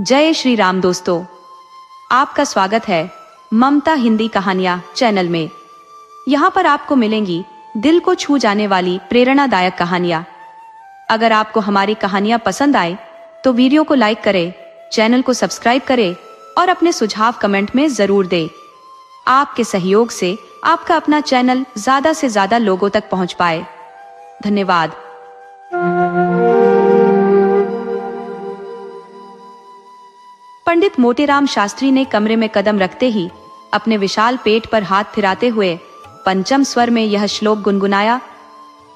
जय श्री राम दोस्तों, आपका स्वागत है ममता हिंदी कहानियां चैनल में। यहाँ पर आपको मिलेंगी दिल को छू जाने वाली प्रेरणादायक कहानियां। अगर आपको हमारी कहानियां पसंद आए तो वीडियो को लाइक करें, चैनल को सब्सक्राइब करें और अपने सुझाव कमेंट में जरूर दें। आपके सहयोग से आपका अपना चैनल ज्यादा से ज्यादा लोगों तक पहुंच पाए। धन्यवाद। पंडित मोतीराम शास्त्री ने कमरे में कदम रखते ही अपने विशाल पेट पर हाथ फिराते हुए पंचम स्वर में यह श्लोक गुनगुनाया।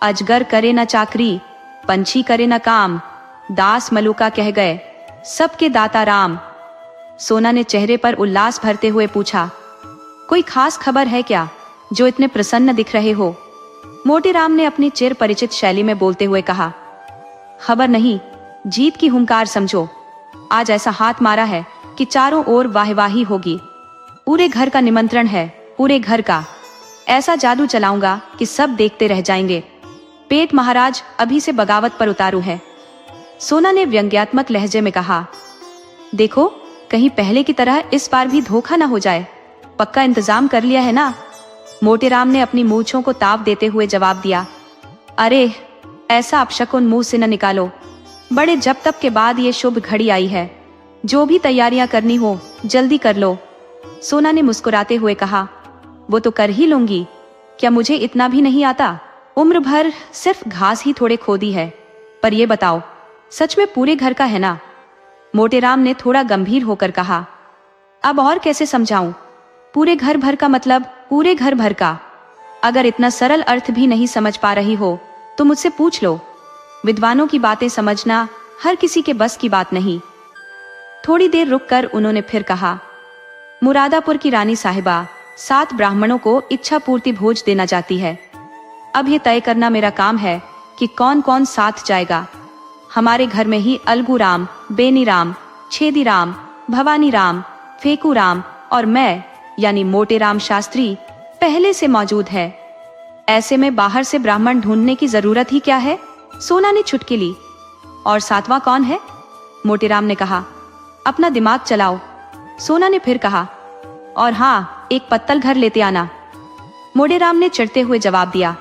अजगर करे न चाकरी, पंछी करे न काम, दास मलुका कह गए, सबके दाता राम। सोना ने चेहरे पर उल्लास भरते हुए पूछा, कोई खास खबर है क्या जो इतने प्रसन्न दिख रहे हो? मोतीराम ने अपनी चिर परिचित शैली में बोलते हुए कहा, खबर नहीं, जीत की हुंकार समझो। आज ऐसा हाथ मारा है कि चारों ओर वाहवाही होगी। पूरे घर का निमंत्रण है, पूरे घर का। ऐसा जादू चलाऊंगा कि सब देखते रह जाएंगे। पेट महाराज अभी से बगावत पर उतारू है। सोना ने व्यंग्यात्मक लहजे में कहा, देखो कहीं पहले की तरह इस बार भी धोखा ना हो जाए। पक्का इंतजाम कर लिया है ना? मोतीराम ने अपनी मूंछों को ताव देते हुए जवाब दिया। अरे ऐसा अपशकुन मुंह से न निकालो। बड़े जब तब के बाद ये शुभ घड़ी आई है। जो भी तैयारियां करनी हो जल्दी कर लो। सोना ने मुस्कुराते हुए कहा, वो तो कर ही लूंगी। क्या मुझे इतना भी नहीं आता? उम्र भर सिर्फ घास ही थोड़े खोदी है। पर ये बताओ, सच में पूरे घर का है ना? मोतीराम ने थोड़ा गंभीर होकर कहा। अब और कैसे समझाऊं? पूरे घर भर का मतलब पूरे घर भर का। अगर इतना सरल अर्थ भी नहीं समझ पा रही हो तो मुझसे पूछ लो। विद्वानों की बातें समझना हर किसी के बस की बात नहीं। थोड़ी देर रुककर उन्होंने फिर कहा, मुरादापुर की रानी साहिबा 7 ब्राह्मणों को इच्छा पूर्ति भोज देना चाहती है। अब ये तय करना मेरा काम है कि कौन कौन साथ जाएगा। हमारे घर में ही अलगू राम, बेनी राम, छेदी राम, भवानी राम, फेकू राम और मैं यानी मोतीराम शास्त्री पहले से मौजूद है। ऐसे में बाहर से ब्राह्मण ढूंढने की जरूरत ही क्या है? सोना ने चुटकी ली। और 7वां कौन है? मोतीराम ने कहा। अपना दिमाग चलाओ। सोना ने फिर कहा, और हाँ, एक पत्तल घर लेते आना। मोतीराम ने चिढ़ते हुए जवाब दिया।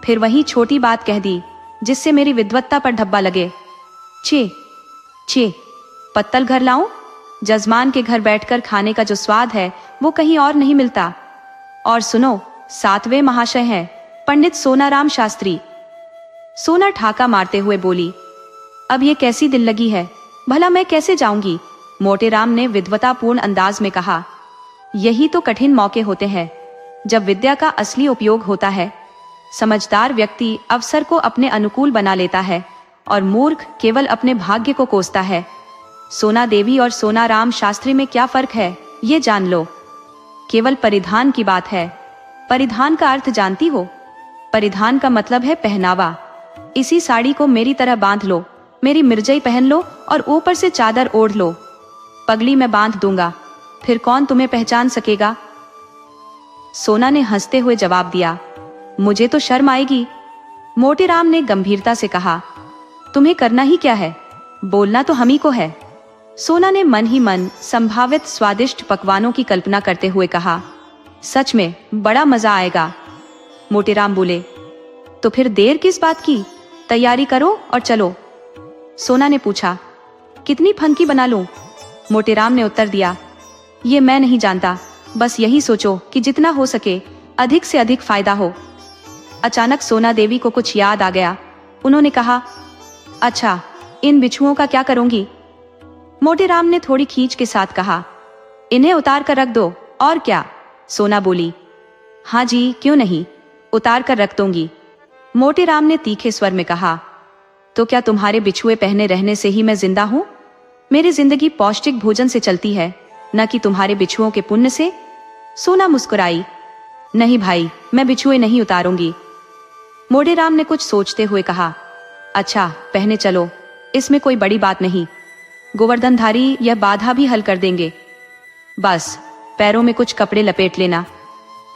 फिर वही छोटी बात कह दी जिससे मेरी विद्वत्ता पर धब्बा लगे। छे पत्तल घर लाऊं? जजमान के घर बैठकर खाने का जो स्वाद है वो कहीं और नहीं मिलता। और सुनो, 7वें महाशय हैं पंडित सोनाराम शास्त्री। सोना ठाका मारते हुए बोली, अब ये कैसी दिल लगी है? भला मैं कैसे जाऊंगी? मोतीराम ने विद्वतापूर्ण अंदाज में कहा, यही तो कठिन मौके होते हैं जब विद्या का असली उपयोग होता है। समझदार व्यक्ति अवसर को अपने अनुकूल बना लेता है और मूर्ख केवल अपने भाग्य को कोसता है। सोना देवी और सोनाराम शास्त्री में क्या फर्क है ये जान लो। केवल परिधान की बात है। परिधान का अर्थ जानती हो? परिधान का मतलब है पहनावा। इसी साड़ी को मेरी तरह बांध लो, मेरी मिर्जई पहन लो और ऊपर से चादर ओढ़ लो। पगड़ी मैं बांध दूंगा, फिर कौन तुम्हें पहचान सकेगा? सोना ने हंसते हुए जवाब दिया, मुझे तो शर्म आएगी। मोतीराम ने गंभीरता से कहा, तुम्हें करना ही क्या है? बोलना तो हम ही को है। सोना ने मन ही मन संभावित स्वादिष्ट पकवानों की कल्पना करते हुए कहा, सच में बड़ा मजा आएगा। मोतीराम बोले, तो फिर देर किस बात की? तैयारी करो और चलो। सोना ने पूछा, कितनी फनकी बना लूं? मोतीराम ने उत्तर दिया, ये मैं नहीं जानता, बस यही सोचो कि जितना हो सके अधिक से अधिक फायदा हो। अचानक सोना देवी को कुछ याद आ गया। उन्होंने कहा, अच्छा, इन बिच्छुओं का क्या करूंगी? मोतीराम ने थोड़ी खींच के साथ कहा, इन्हें उतार कर रख दो। और क्या? सोना बोली, हाँ जी, क्यों नहीं, उतार कर रख दूंगी। मोतीराम ने तीखे स्वर में कहा, तो क्या तुम्हारे बिछुए पहने रहने से ही मैं जिंदा हूं? मेरी जिंदगी पौष्टिक भोजन से चलती है, न कि तुम्हारे बिछुओं के पुण्य से। सोना मुस्कुराई, नहीं भाई, मैं बिछुए नहीं उतारूंगी। मोतीराम ने कुछ सोचते हुए कहा, अच्छा पहने चलो, इसमें कोई बड़ी बात नहीं। गोवर्धनधारी यह बाधा भी हल कर देंगे। बस पैरों में कुछ कपड़े लपेट लेना।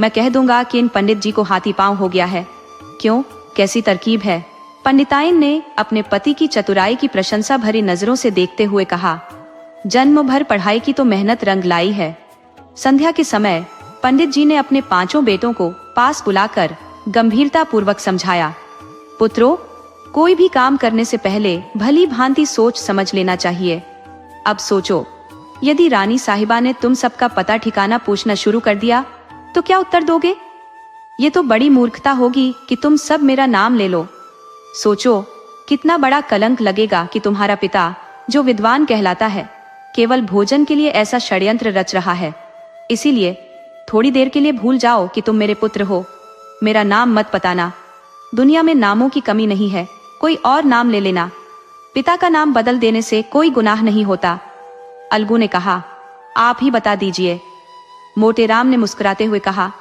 मैं कह दूंगा कि इन पंडित जी को हाथी पांव हो गया है। क्यों, कैसी तरकीब है? पंडिताइन ने अपने पति की चतुराई की प्रशंसा भरी नजरों से देखते हुए कहा। जन्म भर पढ़ाई की तो मेहनत रंग लाई है। संध्या के समय पंडित जी ने अपने 5 बेटों को पास बुलाकर गंभीरता पूर्वक समझाया, पुत्रों, कोई भी काम करने से पहले भली भांति सोच समझ लेना चाहिए। अब सोचो, यदि रानी साहिबा ने तुम सबका पता ठिकाना पूछना शुरू कर दिया तो क्या उत्तर दोगे? ये तो बड़ी मूर्खता होगी कि तुम सब मेरा नाम ले लो। सोचो, कितना बड़ा कलंक लगेगा कि तुम्हारा पिता, जो विद्वान कहलाता है, केवल भोजन के लिए ऐसा षड्यंत्र रच रहा है। इसीलिए थोड़ी देर के लिए भूल जाओ कि तुम मेरे पुत्र हो। मेरा नाम मत बताना। दुनिया में नामों की कमी नहीं है, कोई और नाम ले लेना। पिता का नाम बदल देने से कोई गुनाह नहीं होता। अलगू ने कहा, आप ही बता दीजिए। मोटेराम ने मुस्कुराते हुए कहा,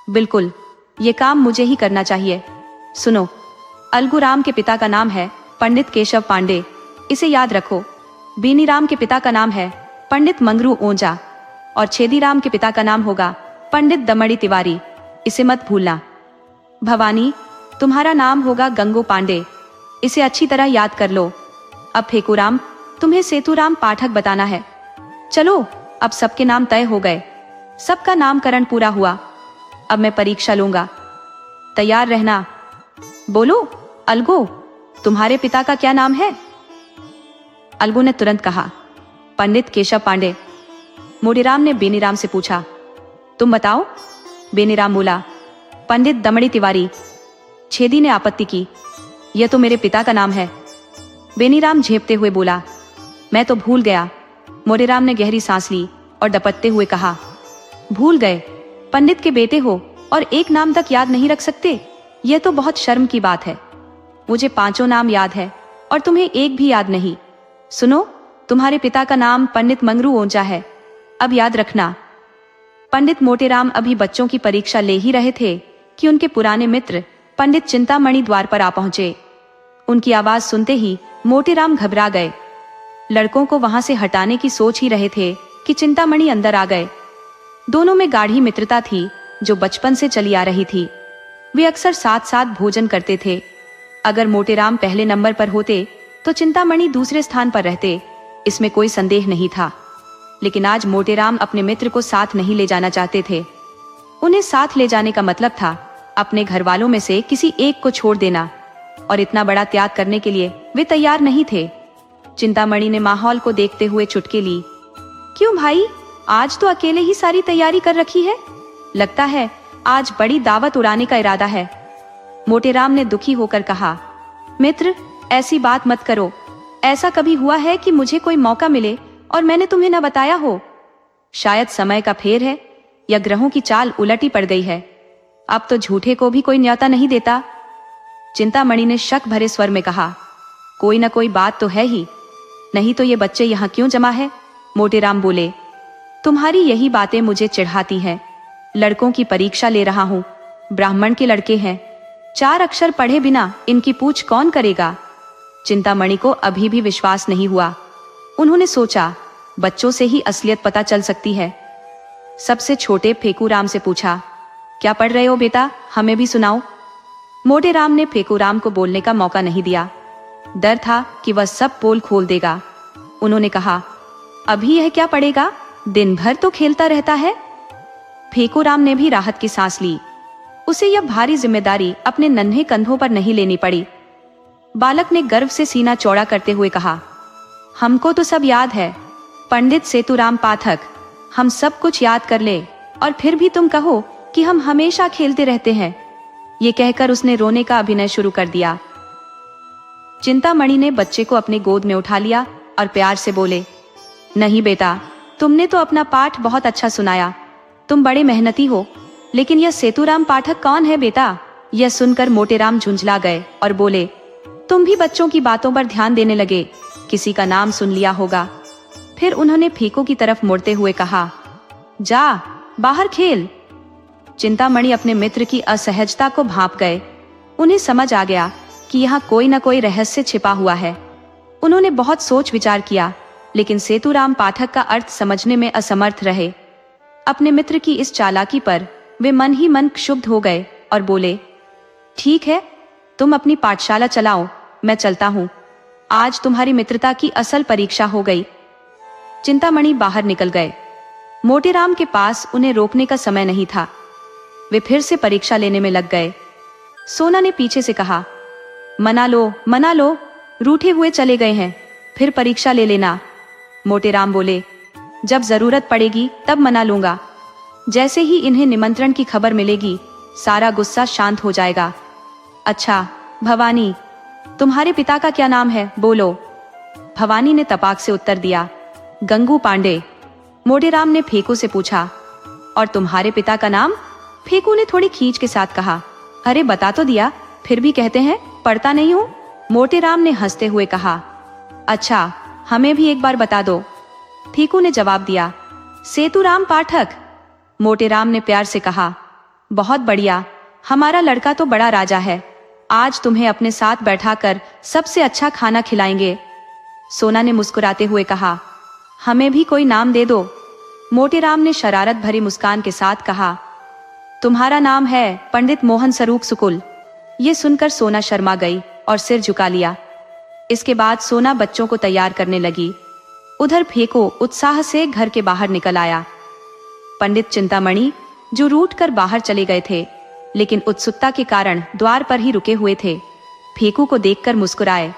बिल्कुल, ये काम मुझे ही करना चाहिए। सुनो, अलगूराम के पिता का नाम है पंडित केशव पांडे, इसे याद रखो। बेनीराम के पिता का नाम है पंडित मंगरू ओंजा और छेदीराम के पिता का नाम होगा पंडित दमड़ी तिवारी, इसे मत भूलना। भवानी, तुम्हारा नाम होगा गंगू पांडे, इसे अच्छी तरह याद कर लो। अब फेकूराम, तुम्हें सेतुराम पाठक बताना है। चलो, अब सबके नाम तय हो गए, सबका नामकरण पूरा हुआ। अब मैं परीक्षा लूंगा, तैयार रहना। बोलो अलगू, तुम्हारे पिता का क्या नाम है? अलगू ने तुरंत कहा, पंडित केशव पांडे। मोटेराम ने बेनीराम से पूछा, तुम बताओ? बेनीराम बोला, पंडित दमड़ी तिवारी। छेदी ने आपत्ति की, यह तो मेरे पिता का नाम है। बेनीराम झेपते हुए बोला, मैं तो भूल गया। मोटेराम ने गहरी सांस ली और डपटते हुए कहा, भूल गए? पंडित के बेटे हो और एक नाम तक याद नहीं रख सकते? यह तो बहुत शर्म की बात है। मुझे 5 नाम याद है और तुम्हें एक भी याद नहीं। सुनो, तुम्हारे पिता का नाम पंडित मंगरू ओंजा है, अब याद रखना। पंडित मोटेराम अभी बच्चों की परीक्षा ले ही रहे थे कि उनके पुराने मित्र पंडित चिंतामणि द्वार पर आ पहुंचे। उनकी आवाज सुनते ही मोटेराम घबरा गए। लड़कों को वहां से हटाने की सोच ही रहे थे कि चिंतामणि अंदर आ गए। दोनों में गाढ़ी मित्रता थी जो बचपन से चली आ रही थी। वे अक्सर साथ साथ भोजन करते थे। अगर मोटेराम पहले नंबर पर होते तो चिंतामणि दूसरे स्थान पर रहते, इसमें कोई संदेह नहीं था। लेकिन आज मोटेराम अपने मित्र को साथ नहीं ले जाना चाहते थे। उन्हें साथ ले जाने का मतलब था अपने घर वालों में से किसी एक को छोड़ देना, और इतना बड़ा त्याग करने के लिए वे तैयार नहीं थे। चिंतामणि ने माहौल को देखते हुए चुटकी ली, क्यों भाई, आज तो अकेले ही सारी तैयारी कर रखी है? लगता है आज बड़ी दावत उड़ाने का इरादा है। मोटेराम ने दुखी होकर कहा, मित्र, ऐसी बात मत करो। ऐसा कभी हुआ है कि मुझे कोई मौका मिले और मैंने तुम्हें न बताया हो? शायद समय का फेर है या ग्रहों की चाल उलटी पड़ गई है। अब तो झूठे को भी कोई न्योता नहीं देता। चिंतामणि ने शक भरे स्वर में कहा, कोई न कोई बात तो है ही, नहीं तो ये बच्चे यहाँ क्यों जमा है? मोटेराम बोले, तुम्हारी यही बातें मुझे चिढ़ाती हैं। लड़कों की परीक्षा ले रहा हूँ, ब्राह्मण के लड़के हैं, 4 अक्षर पढ़े बिना इनकी पूछ कौन करेगा? चिंतामणि को अभी भी विश्वास नहीं हुआ। उन्होंने सोचा, बच्चों से ही असलियत पता चल सकती है। सबसे छोटे फेकूराम से पूछा, क्या पढ़ रहे हो बेटा, हमें भी सुनाओ। मोटेराम ने फेकूराम को बोलने का मौका नहीं दिया। डर था कि वह सब पोल खोल देगा। उन्होंने कहा, अभी यह क्या पढ़ेगा, दिन भर तो खेलता रहता है। फेकूराम ने भी राहत की सांस ली। उसे यह भारी जिम्मेदारी अपने नन्हे कंधों पर नहीं लेनी पड़ी। बालक ने गर्व से सीना चौड़ा करते हुए कहा, हमको तो सब याद है पंडित सेतुराम पाठक, हम सब कुछ याद कर ले और फिर भी तुम कहो कि हम हमेशा खेलते रहते हैं। ये कहकर उसने रोने का अभिनय शुरू कर दिया। चिंतामणि ने बच्चे को अपने गोद में उठा लिया और प्यार से बोले, नहीं बेटा, तुमने तो अपना पाठ बहुत अच्छा सुनाया, तुम बड़े मेहनती हो, लेकिन यह सेतुराम पाठक कौन है बेटा? यह सुनकर मोटेराम झुंझला गए और बोले, तुम भी बच्चों की बातों पर ध्यान देने लगे, किसी का नाम सुन लिया होगा। फिर उन्होंने फीको की तरफ मुड़ते हुए कहा, जा बाहर खेल। चिंतामणि अपने मित्र की असहजता को भांप गए। उन्हें समझ आ गया कि यहाँ कोई न कोई रहस्य छिपा हुआ है। उन्होंने बहुत सोच विचार किया, लेकिन सेतुराम पाठक का अर्थ समझने में असमर्थ रहे। अपने मित्र की इस चालाकी पर वे मन ही मन क्षुब्ध हो गए और बोले, ठीक है, तुम अपनी पाठशाला चलाओ, मैं चलता हूँ। आज तुम्हारी मित्रता की असल परीक्षा हो गई। चिंतामणि बाहर निकल गए। मोटेराम के पास उन्हें रोकने का समय नहीं था। वे फिर से परीक्षा लेने में लग गए। सोना ने पीछे से कहा, मना लो, रूठे हुए चले गए हैं, फिर परीक्षा ले लेना। मोटेराम बोले, जब जरूरत पड़ेगी तब मना लूंगा। जैसे ही इन्हें निमंत्रण की खबर मिलेगी सारा गुस्सा शांत हो जाएगा। अच्छा भवानी, तुम्हारे पिता का क्या नाम है, बोलो। भवानी ने तपाक से उत्तर दिया, गंगू पांडे। मोटेराम ने फेकू से पूछा, और तुम्हारे पिता का नाम? फेकू ने थोड़ी खींच के साथ कहा, अरे बता तो दिया, फिर भी कहते हैं पढ़ता नहीं हूं। मोटेराम ने हंसते हुए कहा, अच्छा हमें भी एक बार बता दो। फेकू ने जवाब दिया, सेतुराम पाठक। मोटेराम ने प्यार से कहा, बहुत बढ़िया, हमारा लड़का तो बड़ा राजा है, आज तुम्हें अपने साथ बैठाकर सबसे अच्छा खाना खिलाएंगे। सोना ने मुस्कुराते हुए कहा, हमें भी कोई नाम दे दो। मोटेराम ने शरारत भरी मुस्कान के साथ कहा, तुम्हारा नाम है पंडित मोहन सरूख सुकुल। ये सुनकर सोना शर्मा गई और सिर झुका लिया। इसके बाद सोना बच्चों को तैयार करने लगी। उधर फेको उत्साह से घर के बाहर निकल आया। पंडित चिंतामणि, जो रूठ कर बाहर चले गए थे लेकिन उत्सुकता के कारण द्वार पर ही रुके हुए थे, फेकू को देखकर मुस्कुराए।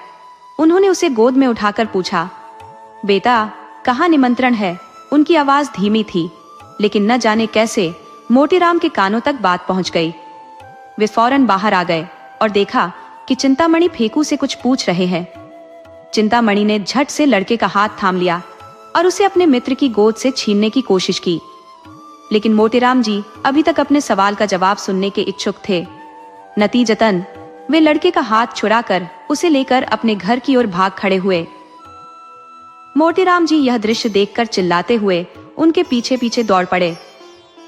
उन्होंने उसे गोद में उठाकर पूछा, बेटा कहाँ निमंत्रण है? उनकी आवाज धीमी थी, लेकिन न जाने कैसे मोटेराम के कानों तक बात पहुंच गई। वे फौरन बाहर आ गए और देखा कि चिंतामणि फेकू से कुछ पूछ रहे हैं। चिंतामणि ने झट से लड़के का हाथ थाम लिया और उसे अपने मित्र की गोद से छीनने की कोशिश की, लेकिन मोटेराम जी अभी तक अपने सवाल का जवाब सुनने के इच्छुक थे। नतीजतन वे लड़के का हाथ छुड़ाकर उसे लेकर अपने घर की ओर भाग खड़े हुए। मोटेराम जी यह दृश्य देखकर चिल्लाते हुए उनके पीछे पीछे दौड़ पड़े।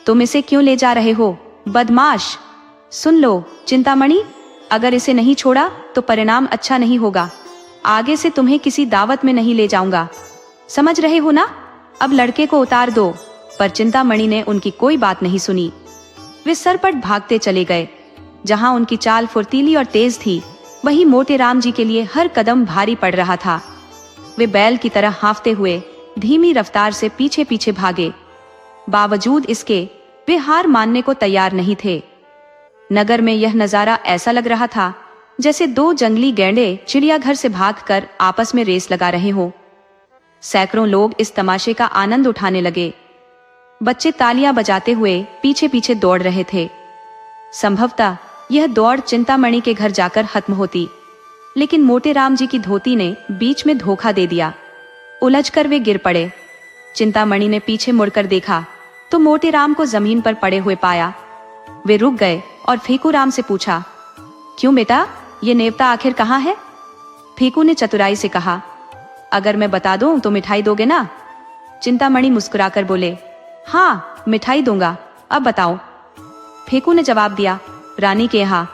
तुम इसे क्यों ले जा रहे हो, बदमाश? सुन लो चिंतामणि, अगर इसे नहीं छोड़ा तो परिणाम अच्छा नहीं होगा। आगे से तुम्हें किसी दावत में नहीं ले जाऊंगा, समझ रहे हो ना? अब लड़के को उतार दो। पर चिंतामणि ने उनकी कोई बात नहीं सुनी। वे सरपट भागते चले गए। जहां उनकी चाल फुर्तीली और तेज थी, वहीं मोटेराम जी के लिए हर कदम भारी पड़ रहा था। वे बैल की तरह हांफते हुए धीमी रफ्तार से पीछे पीछे भागे। बावजूद इसके वे हार मानने को तैयार नहीं थे। नगर में यह नजारा ऐसा लग रहा था जैसे दो जंगली गैंडे चिड़ियाघर से भागकर आपस में रेस लगा रहे हो। सैकड़ों लोग इस तमाशे का आनंद उठाने लगे। बच्चे तालियां बजाते हुए पीछे पीछे दौड़ रहे थे। संभवतः यह दौड़ चिंतामणि के घर जाकर खत्म होती, लेकिन मोटेराम जी की धोती ने बीच में धोखा दे दिया। उलझकर वे गिर पड़े। चिंतामणि ने पीछे मुड़कर देखा तो मोटेराम को जमीन पर पड़े हुए पाया। वे रुक गए और फेकूराम से पूछा, क्यों बेटा, ये नेवता आखिर कहाँ है? फेकू ने चतुराई से कहा, अगर मैं बता दूं तो मिठाई दोगे ना? चिंतामणि मुस्कुराकर बोले, हाँ मिठाई दूंगा, अब बताओ। फेकू ने जवाब दिया, रानी के यहाँ।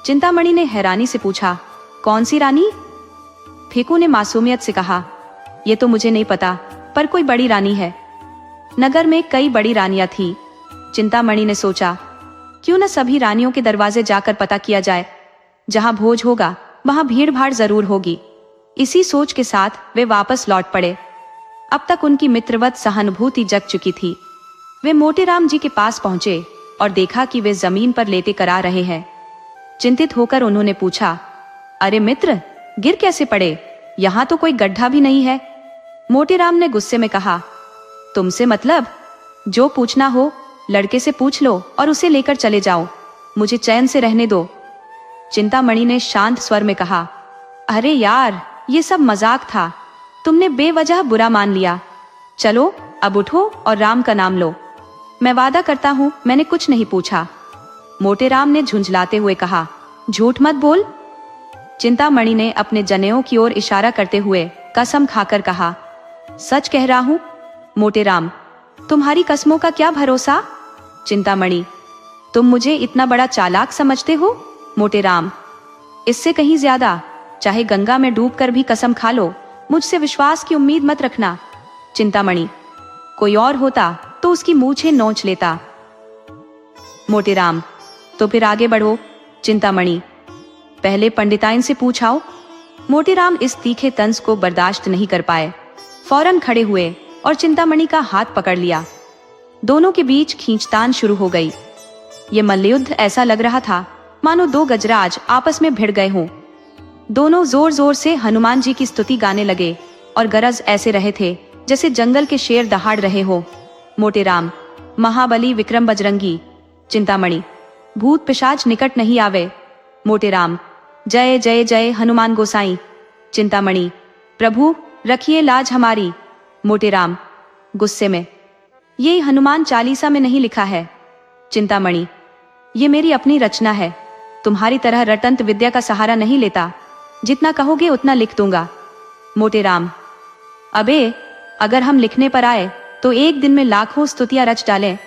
चिंतामणि ने हैरानी से पूछा, कौन सी रानी? फेकू ने मासूमियत से कहा, ये तो मुझे नहीं पता, पर कोई बड़ी रानी है। नगर में कई बड़ी रानियां थी। चिंतामणि ने सोचा, क्यों न सभी रानियों के दरवाजे जाकर पता किया जाए। जहां भोज होगा वहां भीड़ भाड़ जरूर होगी। इसी सोच के साथ वे वापस लौट पड़े। अब तक उनकी मित्रवत सहानुभूति जग चुकी थी। वे मोटेराम जी के पास पहुंचे और देखा कि वे जमीन पर लेटे करा रहे हैं। चिंतित होकर उन्होंने पूछा, अरे मित्र, गिर कैसे पड़े? यहाँ तो कोई गड्ढा भी नहीं है। मोटेराम ने गुस्से में कहा, तुमसे मतलब? जो पूछना हो लड़के से पूछ लो और उसे लेकर चले जाओ, मुझे चैन से रहने दो। चिंतामणि ने शांत स्वर में कहा, अरे यार, ये सब मजाक था, तुमने बेवजह बुरा मान लिया। चलो अब उठो और राम का नाम लो। मैं वादा करता हूं मैंने कुछ नहीं पूछा। मोटेराम ने झुंझलाते हुए कहा, झूठ मत बोल। चिंतामणि ने अपने जनेऊ की ओर इशारा करते हुए कसम खाकर कहा, सच कह रहा हूं। मोटेराम, तुम्हारी कसमों का क्या भरोसा? चिंतामणि, तुम मुझे इतना बड़ा चालाक समझते हो? मोटेराम, इससे कहीं ज्यादा, चाहे गंगा में डूबकर भी कसम खा लो, मुझसे विश्वास की उम्मीद मत रखना। चिंतामणि, कोई और होता तो उसकी मूछें नोच लेता। मोटेराम, तो फिर आगे बढ़ो। चिंतामणि, पहले पंडिताइन से पूछाओ। मोटेराम इस तीखे तंज को बर्दाश्त नहीं कर पाए। फौरन खड़े हुए और चिंतामणि का हाथ पकड़ लिया। दोनों के बीच खींचतान शुरू हो गई। ये मल्लयुद्ध ऐसा लग रहा था मानो दो गजराज आपस में भिड़ गए हों। दोनों जोर जोर से हनुमान जी की स्तुति गाने लगे और गरज ऐसे रहे थे जैसे जंगल के शेर दहाड़ रहे हो। मोटे राम, महाबली विक्रम बजरंगी। चिंतामणि, भूत पिशाच निकट नहीं आवे। मोटे राम, जय जय जय हनुमान गोसाई। चिंतामणि, प्रभु रखिए लाज हमारी। मोटे राम गुस्से में, ये हनुमान चालीसा में नहीं लिखा है। चिंतामणि, ये मेरी अपनी रचना है, तुम्हारी तरह रटंत विद्या का सहारा नहीं लेता, जितना कहोगे उतना लिख दूंगा। मोटे राम, अबे अगर हम लिखने पर आए तो एक दिन में लाखों स्तुतियां रच डालें,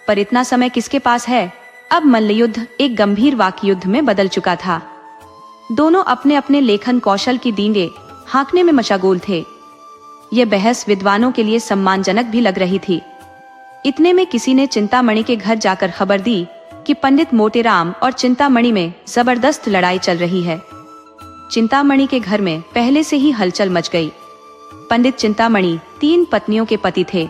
पर इतना समय किसके पास है। अब मल्लयुद्ध एक गंभीर वाकयुद्ध में बदल चुका था। दोनों अपने अपने लेखन कौशल की डींगे हाँकने में मशगूल थे। यह बहस विद्वानों के लिए सम्मानजनक भी लग रही थी। इतने में किसी ने चिंतामणि के घर जाकर खबर दी कि पंडित मोटेराम और चिंतामणि में जबरदस्त लड़ाई चल रही है। चिंतामणि के घर में पहले से ही हलचल मच गई। पंडित चिंतामणि 3 पत्नियों के पति थे।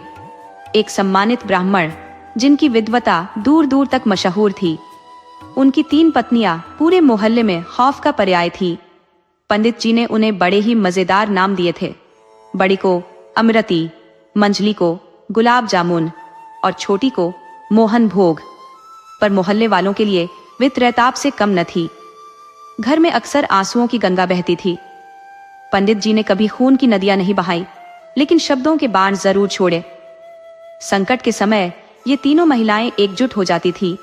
एक सम्मानित ब्राह्मण जिनकी विद्वता दूर दूर तक मशहूर थी। उनकी 3 पत्नियां पूरे मोहल्ले में खौफ का पर्याय थी। पंडित जी ने उन्हें बड़े ही मजेदार नाम दिए थे। बड़ी को अमृति, मंझली को गुलाब जामुन और छोटी को मोहन भोग। पर मोहल्ले वालों के लिए वे त्रैताप से कम न थी। घर में अक्सर आंसुओं की गंगा बहती थी। पंडित जी ने कभी खून की नदियां नहीं बहाई, लेकिन शब्दों के बाण जरूर छोड़े। संकट के समय ये तीनों महिलाएं एकजुट हो जाती थी।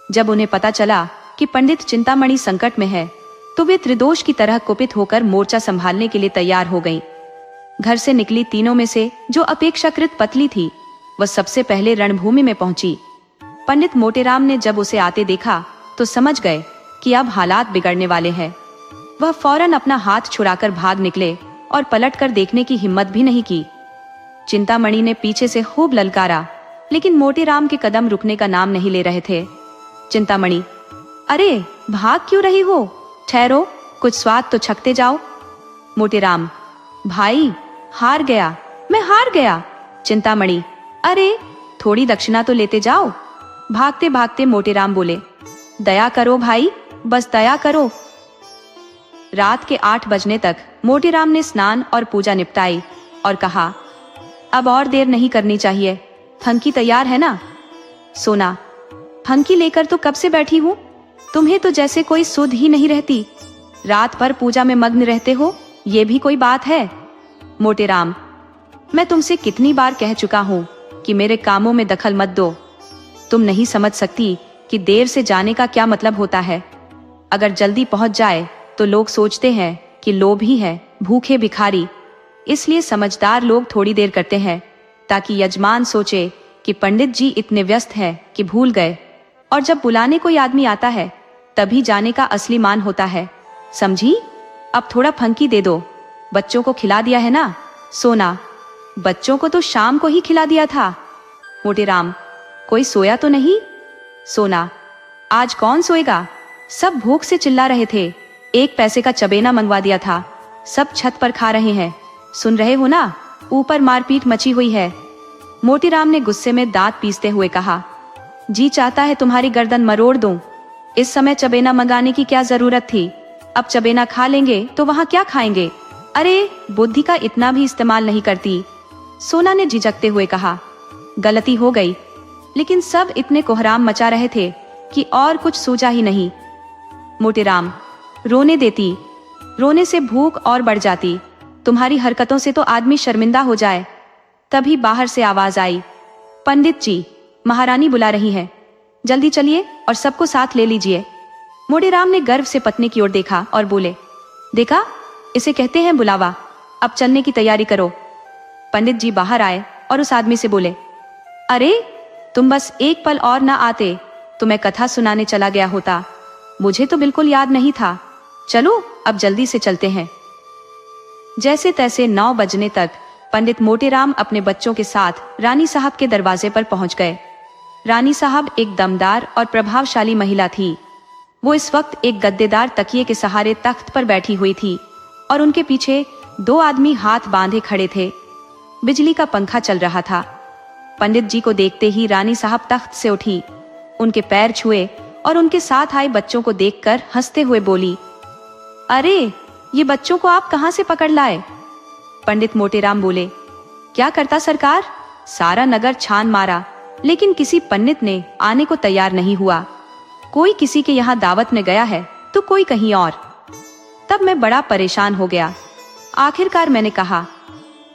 जब उन्हें पता चला कि पंडित चिंतामणि संकट में है, तो वे त्रिदोष की तरह कुपित होकर मोर्चा संभालने के लिए तैयार हो गईं। घर से निकली तीनों में से जो अपेक्षाकृत पतली थी, वह सबसे पहले रणभूमि में पहुंची। पंडित मोटेराम ने जब उसे आते देखा तो समझ गए कि अब हालात बिगड़ने वाले हैं। वह फौरन अपना हाथ छुड़ाकर भाग निकले और पलटकर देखने की हिम्मत भी नहीं की। चिंतामणि ने पीछे से खूब ललकारा, लेकिन मोटेराम के कदम रुकने का नाम नहीं ले रहे थे। चिंतामणि, अरे भाग क्यों रही हो? ठहरो, कुछ स्वाद तो चखते जाओ। मोटेराम, भाई हार गया, मैं हार गया। चिंतामणि, अरे थोड़ी दक्षिणा तो लेते जाओ। भागते भागते मोटेराम बोले, दया करो भाई, बस दया करो। रात के 8 बजने तक मोटेराम ने स्नान और पूजा निपटाई और कहा, अब और देर नहीं करनी चाहिए। फंकी तैयार है ना? सोना, फंकी लेकर तो कब से बैठी हूँ, तुम्हें तो जैसे कोई सुध ही नहीं रहती। रात भर पूजा में मग्न रहते हो, ये भी कोई बात है? मोटेराम, मैं तुमसे कितनी बार कह चुका हूँ कि मेरे कामों में दखल मत दो। तुम नहीं समझ सकती कि देर से जाने का क्या मतलब होता है। अगर जल्दी पहुंच जाए तो लोग सोचते हैं कि लोभी है, भूखे भिखारी। इसलिए समझदार लोग थोड़ी देर करते हैं, ताकि यजमान सोचे कि पंडित जी इतने व्यस्त हैं कि भूल गए। और जब बुलाने कोई आदमी आता है, तभी जाने का असली मान होता है। समझी? अब थोड़ा फंकी दे दो। बच्चों को खिला दिया है ना? सोना, बच्चों को तो शाम को ही खिला दिया था। मोटेराम, कोई सोया तो नहीं? सोना, आज कौन सोएगा? सब भूख से चिल्ला रहे थे। 1 पैसे का चबेना मंगवा दिया था, सब छत पर खा रहे हैं। सुन रहे हो ना? ऊपर मारपीट मची हुई है। मोटेराम ने गुस्से में दांत पीसते हुए कहा, जी चाहता है तुम्हारी गर्दन मरोड़ दूं। इस समय चबेना मंगाने की क्या जरूरत थी? अब चबेना खा लेंगे तो वहां क्या खाएंगे? अरे बुद्धि का इतना भी इस्तेमाल नहीं करती। सोना ने झिझकते हुए कहा, गलती हो गई, लेकिन सब इतने कोहराम मचा रहे थे कि और कुछ सूझा ही नहीं। मोटेराम, रोने देती, रोने से भूख और बढ़ जाती। तुम्हारी हरकतों से तो आदमी शर्मिंदा हो जाए। तभी बाहर से आवाज आई, पंडित जी, महारानी बुला रही है, जल्दी चलिए और सबको साथ ले लीजिए। मोटेराम ने गर्व से पत्नी की ओर देखा और बोले, देखा, इसे कहते हैं बुलावा। अब चलने की तैयारी करो। पंडित जी बाहर आए और उस आदमी से बोले, अरे तुम बस एक पल और ना आते तो मैं कथा सुनाने चला गया होता। मुझे तो बिल्कुल याद नहीं था। चलो अब जल्दी से चलते हैं। जैसे तैसे 9 बजने तक पंडित मोटेराम अपने बच्चों के साथ रानी साहब के दरवाजे पर पहुंच गए। रानी साहब एक दमदार और प्रभावशाली महिला थी। वो इस वक्त एक गद्देदार तकिए के सहारे तख्त पर बैठी हुई थी और उनके पीछे 2 आदमी हाथ बांधे खड़े थे। बिजली का पंखा चल रहा था। पंडित जी को देखते ही रानी साहब तख्त से उठी, उनके पैर छुए और उनके साथ आए बच्चों को देखकर हंसते हुए बोली, अरे ये बच्चों को आप कहां से पकड़ लाए? पंडित मोटेराम बोले, क्या करता सरकार, सारा नगर छान मारा लेकिन किसी पंडित ने आने को तैयार नहीं हुआ। कोई किसी के यहाँ दावत में गया है तो कोई कहीं और। तब मैं बड़ा परेशान हो गया। आखिरकार मैंने कहा,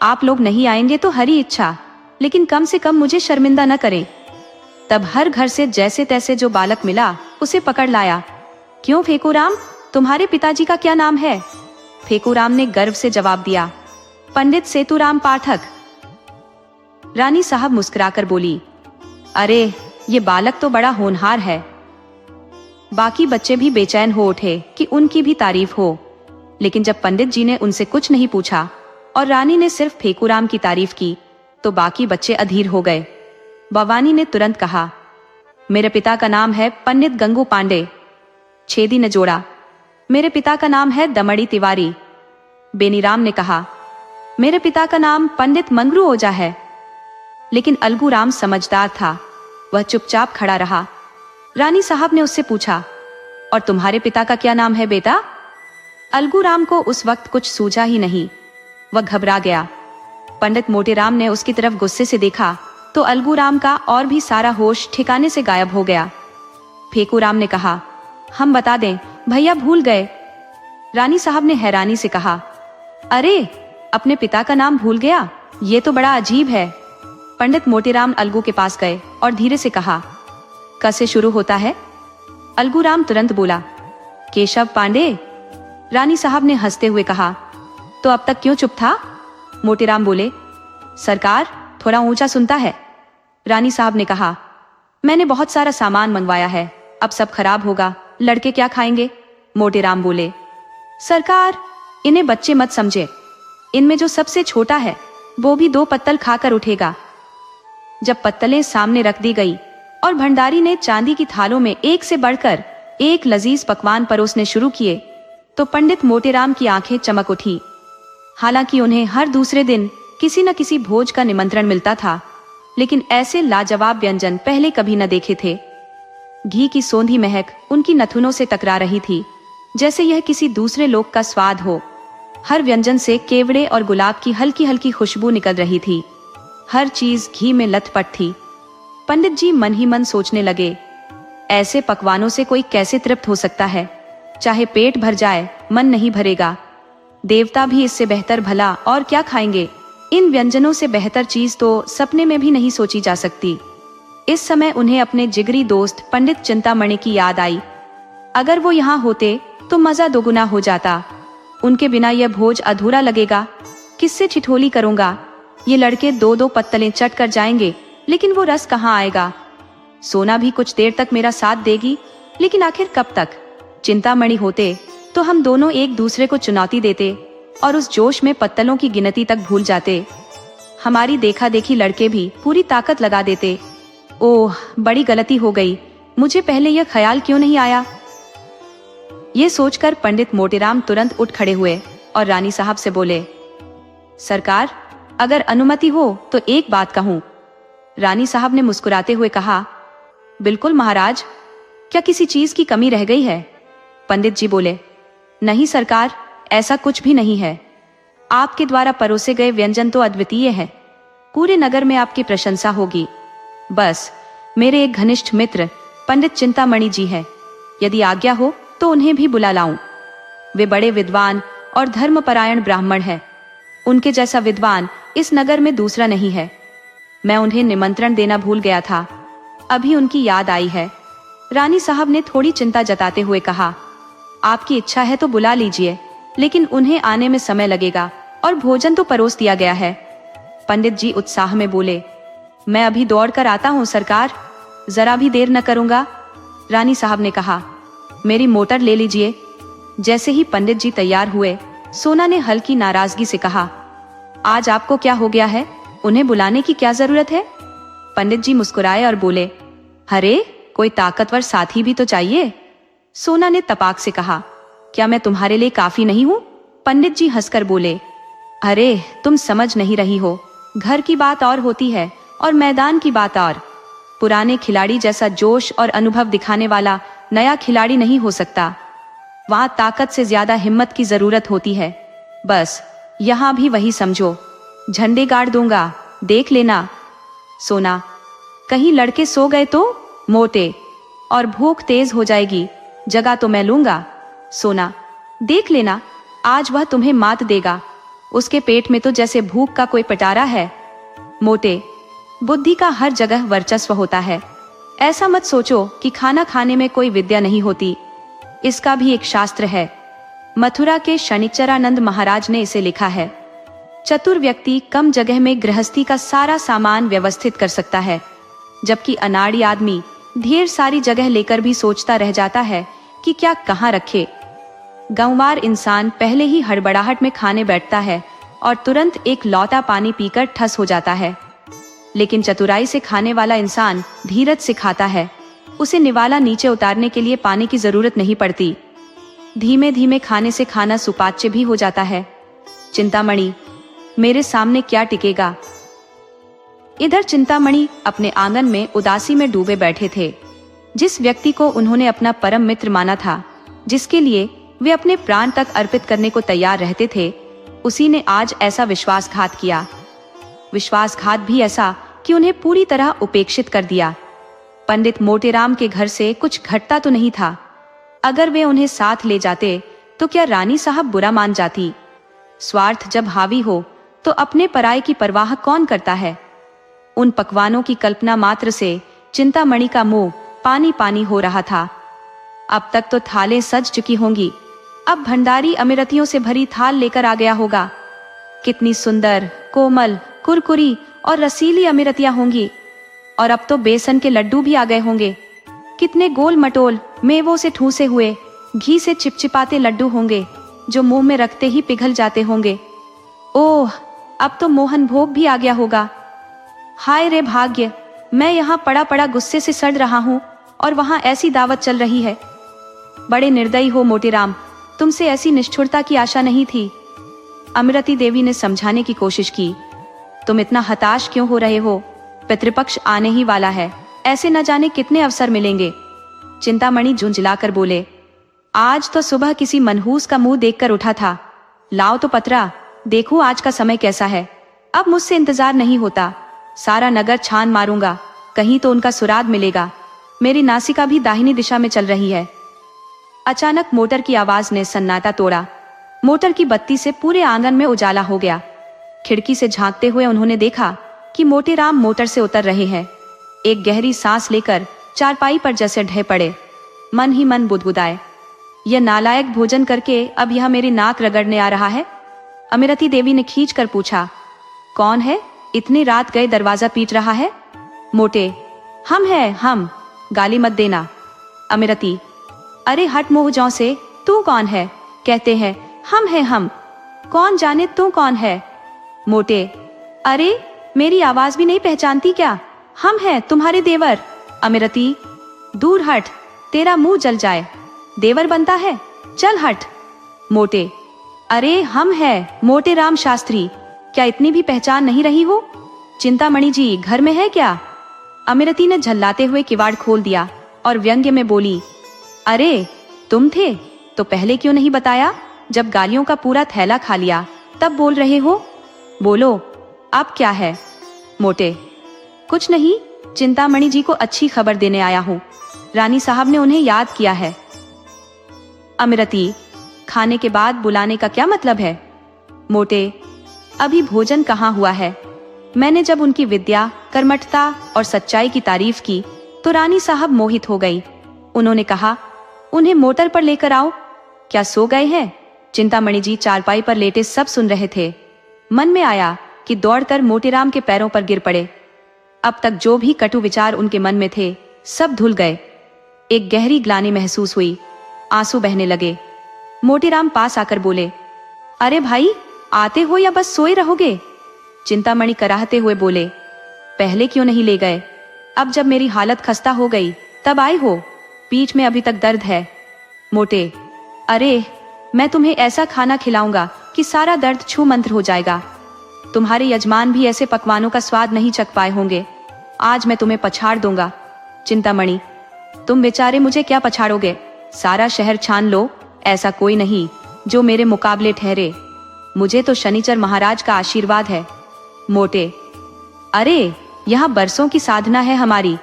आप लोग नहीं आएंगे तो हरी इच्छा, लेकिन कम से कम मुझे शर्मिंदा न करें। तब हर घर से जैसे तैसे जो बालक मिला उसे पकड़ लाया। क्यों फेकूराम, तुम्हारे पिताजी का क्या नाम है? फेकूराम ने गर्व से जवाब दिया, पंडित सेतुराम पाठक। रानी साहब मुस्कुराकर बोली, अरे ये बालक तो बड़ा होनहार है। बाकी बच्चे भी बेचैन हो उठे कि उनकी भी तारीफ हो, लेकिन जब पंडित जी ने उनसे कुछ नहीं पूछा और रानी ने सिर्फ फेकूराम की तारीफ की तो बाकी बच्चे अधीर हो गए। भवानी ने तुरंत कहा, मेरे पिता का नाम है पंडित गंगू पांडे। छेदी ने जोड़ा, मेरे पिता का नाम है दमड़ी तिवारी। बेनीराम ने कहा, मेरे पिता का नाम पंडित मंगरू ओझा है। लेकिन अलगूराम समझदार था, वह चुपचाप खड़ा रहा। रानी साहब ने उससे पूछा, और तुम्हारे पिता का क्या नाम है बेटा? अलगूराम को उस वक्त कुछ सूझा ही नहीं, वह घबरा गया। पंडित मोटेराम ने उसकी तरफ गुस्से से देखा तो अलगूराम का और भी सारा होश ठिकाने से गायब हो गया। फेकूराम ने कहा, हम बता दें, भैया भूल गए। रानी साहब ने हैरानी से कहा, अरे अपने पिता का नाम भूल गया, ये तो बड़ा अजीब है। पंडित मोटेराम अलगू के पास गए और धीरे से कहा, क से शुरू होता है? अलगूराम तुरंत बोला, केशव पांडे। रानी साहब ने हंसते हुए कहा, तो अब तक क्यों चुप था? मोटेराम बोले, सरकार थोड़ा ऊंचा सुनता है। रानी साहब ने कहा, मैंने बहुत सारा सामान मंगवाया है, अब सब खराब होगा, लड़के क्या खाएंगे? मोटेराम बोले, सरकार इन्हें बच्चे मत समझे, इनमें जो सबसे छोटा है वो भी 2 पत्तल खाकर उठेगा। जब पत्तलें सामने रख दी गई और भंडारी ने चांदी की थालों में एक से बढ़कर एक लजीज पकवान परोसने शुरू किए तो पंडित मोटेराम की आंखें चमक उठी। हालांकि उन्हें हर दूसरे दिन किसी न किसी भोज का निमंत्रण मिलता था, लेकिन ऐसे लाजवाब व्यंजन पहले कभी न देखे थे। घी की सोंधी महक उनकी नथुनों से टकरा रही थी, जैसे यह किसी दूसरे लोक का स्वाद हो। हर व्यंजन से केवड़े और गुलाब की हल्की हल्की खुशबू निकल रही थी। हर चीज घी में लथपथ थी। पंडित जी मन ही मन सोचने लगे, ऐसे पकवानों से कोई कैसे तृप्त हो सकता है? चाहे पेट भर जाए, मन नहीं भरेगा। देवता भी इससे बेहतर भला और क्या खाएंगे? इन व्यंजनों से बेहतर चीज तो सपने में भी नहीं सोची जा सकती। इस समय उन्हें अपने जिगरी दोस्त पंडित चिंतामणि की याद आई। अगर वो यहाँ होते तो मजा दोगुना हो जाता। उनके बिना यह भोज अधूरा लगेगा। किससे ठिठोली करूंगा? ये लड़के 2-2 पत्तलें चट कर जाएंगे, लेकिन वो रस कहाँ आएगा? सोना भी कुछ देर तक मेरा साथ देगी, लेकिन आखिर कब तक? चिंतामणि होते तो हम दोनों एक दूसरे को चुनौती देते और उस जोश में पत्तलों की गिनती तक भूल जाते। हमारी देखा देखी लड़के भी पूरी ताकत लगा देते। ओह, बड़ी गलती हो गई, मुझे पहले यह ख्याल क्यों नहीं आया? ये सोचकर पंडित मोटेराम तुरंत उठ खड़े हुए और रानी साहब से बोले, सरकार अगर अनुमति हो तो एक बात कहूं। रानी साहब ने मुस्कुराते हुए कहा, बिल्कुल महाराज, क्या किसी चीज की कमी रह गई है? पंडित जी बोले, नहीं सरकार, ऐसा कुछ भी नहीं है। आपके द्वारा परोसे गए व्यंजन तो अद्वितीय है, पूरे नगर में आपकी प्रशंसा होगी। बस मेरे एक घनिष्ठ मित्र पंडित चिंतामणि जी है, यदि आज्ञा हो तो उन्हें भी बुला लाऊं। वे बड़े विद्वान और धर्मपरायण ब्राह्मण हैं। उनके जैसा विद्वान इस नगर में दूसरा नहीं है। मैं उन्हें निमंत्रण देना भूल गया था, अभी उनकी याद आई है। रानी साहब ने थोड़ी चिंता जताते हुए कहा, आपकी इच्छा है तो बुला लीजिए, लेकिन उन्हें आने में समय लगेगा और भोजन तो परोस दिया गया है। पंडित जी उत्साह में बोले, मैं अभी दौड़ कर आता हूँ सरकार, जरा भी देर न करूंगा। रानी साहब ने कहा, मेरी मोटर ले लीजिए। जैसे ही पंडित जी तैयार हुए, सोना ने हल्की नाराजगी से कहा, आज आपको क्या हो गया है? उन्हें बुलाने की क्या जरूरत है? पंडित जी मुस्कुराए और बोले, अरे कोई ताकतवर साथी भी तो चाहिए। सोना ने तपाक से कहा, क्या मैं तुम्हारे लिए काफी नहीं हूँ? पंडित जी हंसकर बोले, अरे तुम समझ नहीं रही हो, घर की बात और होती है और मैदान की बात और। पुराने खिलाड़ी जैसा जोश और अनुभव दिखाने वाला नया खिलाड़ी नहीं हो सकता। वहां ताकत से ज्यादा हिम्मत की जरूरत होती है। बस यहाँ भी वही समझो, झंडे गाड़ दूंगा, देख लेना। सोना, कहीं लड़के सो गए तो मोटे, और भूख तेज हो जाएगी, जगह तो मैं लूंगा। सोना, देख लेना, आज वह तुम्हें मात देगा। उसके पेट में तो जैसे भूख का कोई पटारा है। मोटे, बुद्धि का हर जगह वर्चस्व होता है। ऐसा मत सोचो कि खाना खाने में कोई विद्या नहीं होती, इसका भी एक शास्त्र है। मथुरा के शनिचरानंद महाराज ने इसे लिखा है। चतुर व्यक्ति कम जगह में गृहस्थी का सारा सामान व्यवस्थित कर सकता है, जबकि अनाड़ी आदमी ढेर सारी जगह लेकर भी सोचता रह जाता है कि क्या कहाँ रखे। गंवार इंसान पहले ही हड़बड़ाहट में खाने बैठता है और तुरंत एक लौटा पानी पीकर ठस हो जाता है, लेकिन चतुराई से खाने वाला इंसान धीरज से खाता है। उसे निवाला नीचे उतारने के लिए पानी की जरूरत नहीं पड़ती। धीमे धीमे खाने से खाना सुपाच्य भी हो जाता है। चिंतामणि, मेरे सामने क्या टिकेगा। इधर चिंतामणि अपने आंगन में उदासी में डूबे बैठे थे। जिस व्यक्ति को उन्होंने अपना परम मित्र माना था, जिसके लिए वे अपने प्राण तक अर्पित करने को तैयार रहते थे, उसी ने आज ऐसा विश्वासघात किया। विश्वासघात भी ऐसा कि उन्हें पूरी तरह उपेक्षित कर दिया। पंडित मोटेराम के घर से कुछ घटता तो नहीं था। अगर वे उन्हें साथ ले जाते तो क्या रानी साहब बुरा मान जाती। स्वार्थ जब हावी हो तो अपने पराये की परवाह कौन करता है। उन पकवानों की कल्पना मात्र से चिंतामणि का मुंह पानी पानी हो रहा था। अब तक तो थालें सज चुकी होंगी, अब भंडारी अमिरतियों से भरी थाल लेकर आ गया होगा। कितनी सुंदर, कोमल, कुरकुरी और रसीली अमिरतियां होंगी। और अब तो बेसन के लड्डू भी आ गए होंगे। कितने गोल मटोल, मेवों से ठूसे हुए, घी से चिपचिपाते लड्डू होंगे, जो मुंह में रखते ही पिघल जाते होंगे। ओह, अब तो मोहन भोग भी आ गया होगा। हाय रे भाग्य, मैं यहाँ पड़ा पड़ा गुस्से से सड़ रहा हूँ और वहां ऐसी दावत चल रही है। बड़े निर्दयी हो मोटेराम, तुमसे ऐसी निष्ठुरता की आशा नहीं थी। अमृति देवी ने समझाने की कोशिश की। तुम इतना हताश क्यों हो रहे हो, पितृपक्ष आने ही वाला है, ऐसे न जाने कितने अवसर मिलेंगे। चिंतामणि झुंझलाकर बोले, आज तो सुबह किसी मनहूस का मुंह देखकर उठा था। लाओ तो पतरा, देखो आज का समय कैसा है। अब मुझसे इंतजार नहीं होता, सारा नगर छान मारूंगा, कहीं तो उनका सुराग मिलेगा। मेरी नासिका भी दाहिनी दिशा में चल रही है। अचानक मोटर की आवाज ने सन्नाटा तोड़ा। मोटर की बत्ती से पूरे आंगन में उजाला हो गया। खिड़की से झांकते हुए उन्होंने देखा कि मोटेराम मोटर से उतर रहे हैं। एक गहरी सांस लेकर चारपाई पर जैसे ढह पड़े। मन ही मन बुदबुदाए, यह नालायक भोजन करके अब यह मेरी नाक रगड़ने आ रहा है। अमिरति देवी ने खींच कर पूछा, कौन है इतनी रात गए दरवाजा पीट रहा है। मोटे, हम हैं हम, गाली मत देना। अमिरति, अरे हट मुंह जौ से, तू कौन है। कहते हैं हम हैं हम, कौन जाने तू कौन है। मोटे, अरे मेरी आवाज भी नहीं पहचानती क्या, हम हैं तुम्हारे देवर। अमिरति, दूर हट, तेरा मुंह जल जाए, देवर बनता है, चल हट। मोटे, अरे हम हैं मोटेराम शास्त्री, क्या इतनी भी पहचान नहीं रही हो। चिंतामणि जी घर में है क्या। अमिरति ने झल्लाते हुए किवाड़ खोल दिया और व्यंग्य में बोली, अरे तुम थे तो पहले क्यों नहीं बताया। जब गालियों का पूरा थैला खा लिया तब बोल रहे हो। बोलो अब क्या है। मोटे, कुछ नहीं, चिंतामणि जी को अच्छी खबर देने आया हूँ, रानी साहब ने उन्हें याद किया है। अमिरति, खाने के बाद बुलाने का क्या मतलब है। मोटे, अभी भोजन कहाँ हुआ है। मैंने जब उनकी विद्या, कर्मठता और सच्चाई की तारीफ की तो रानी साहब मोहित हो गई। उन्होंने कहा, उन्हें मोटर पर लेकर आओ। क्या सो गए हैं। चिंतामणि जी चारपाई पर लेटे सब सुन रहे थे। मन में आया कि दौड़कर मोटेराम के पैरों पर गिर पड़े। अब तक जो भी कटु विचार उनके मन में थे सब धुल गए। एक गहरी ग्लानि महसूस हुई, आंसू बहने लगे। मोटेराम पास आकर बोले, अरे भाई आते हो या बस सोए रहोगे। चिंतामणि कराहते हुए बोले, पहले क्यों नहीं ले गए, अब जब मेरी हालत खस्ता हो गई तब आए हो, पीठ में अभी तक दर्द है। मोटे, अरे मैं तुम्हें ऐसा खाना खिलाऊंगा कि सारा दर्द छू मंत्र हो जाएगा। तुम्हारे यजमान भी ऐसे पकवानों का स्वाद नहीं चख पाए होंगे। आज मैं तुम्हें पछाड़ दूंगा। चिंतामणि, तुम बेचारे मुझे क्या पछाड़ोगे? सारा शहर छान लो, ऐसा कोई नहीं जो मेरे मुकाबले ठहरे। मुझे तो शनिचर महाराज का आशीर्वाद है। मोटे, अरे यहाँ बरसों की साधना है हमारी।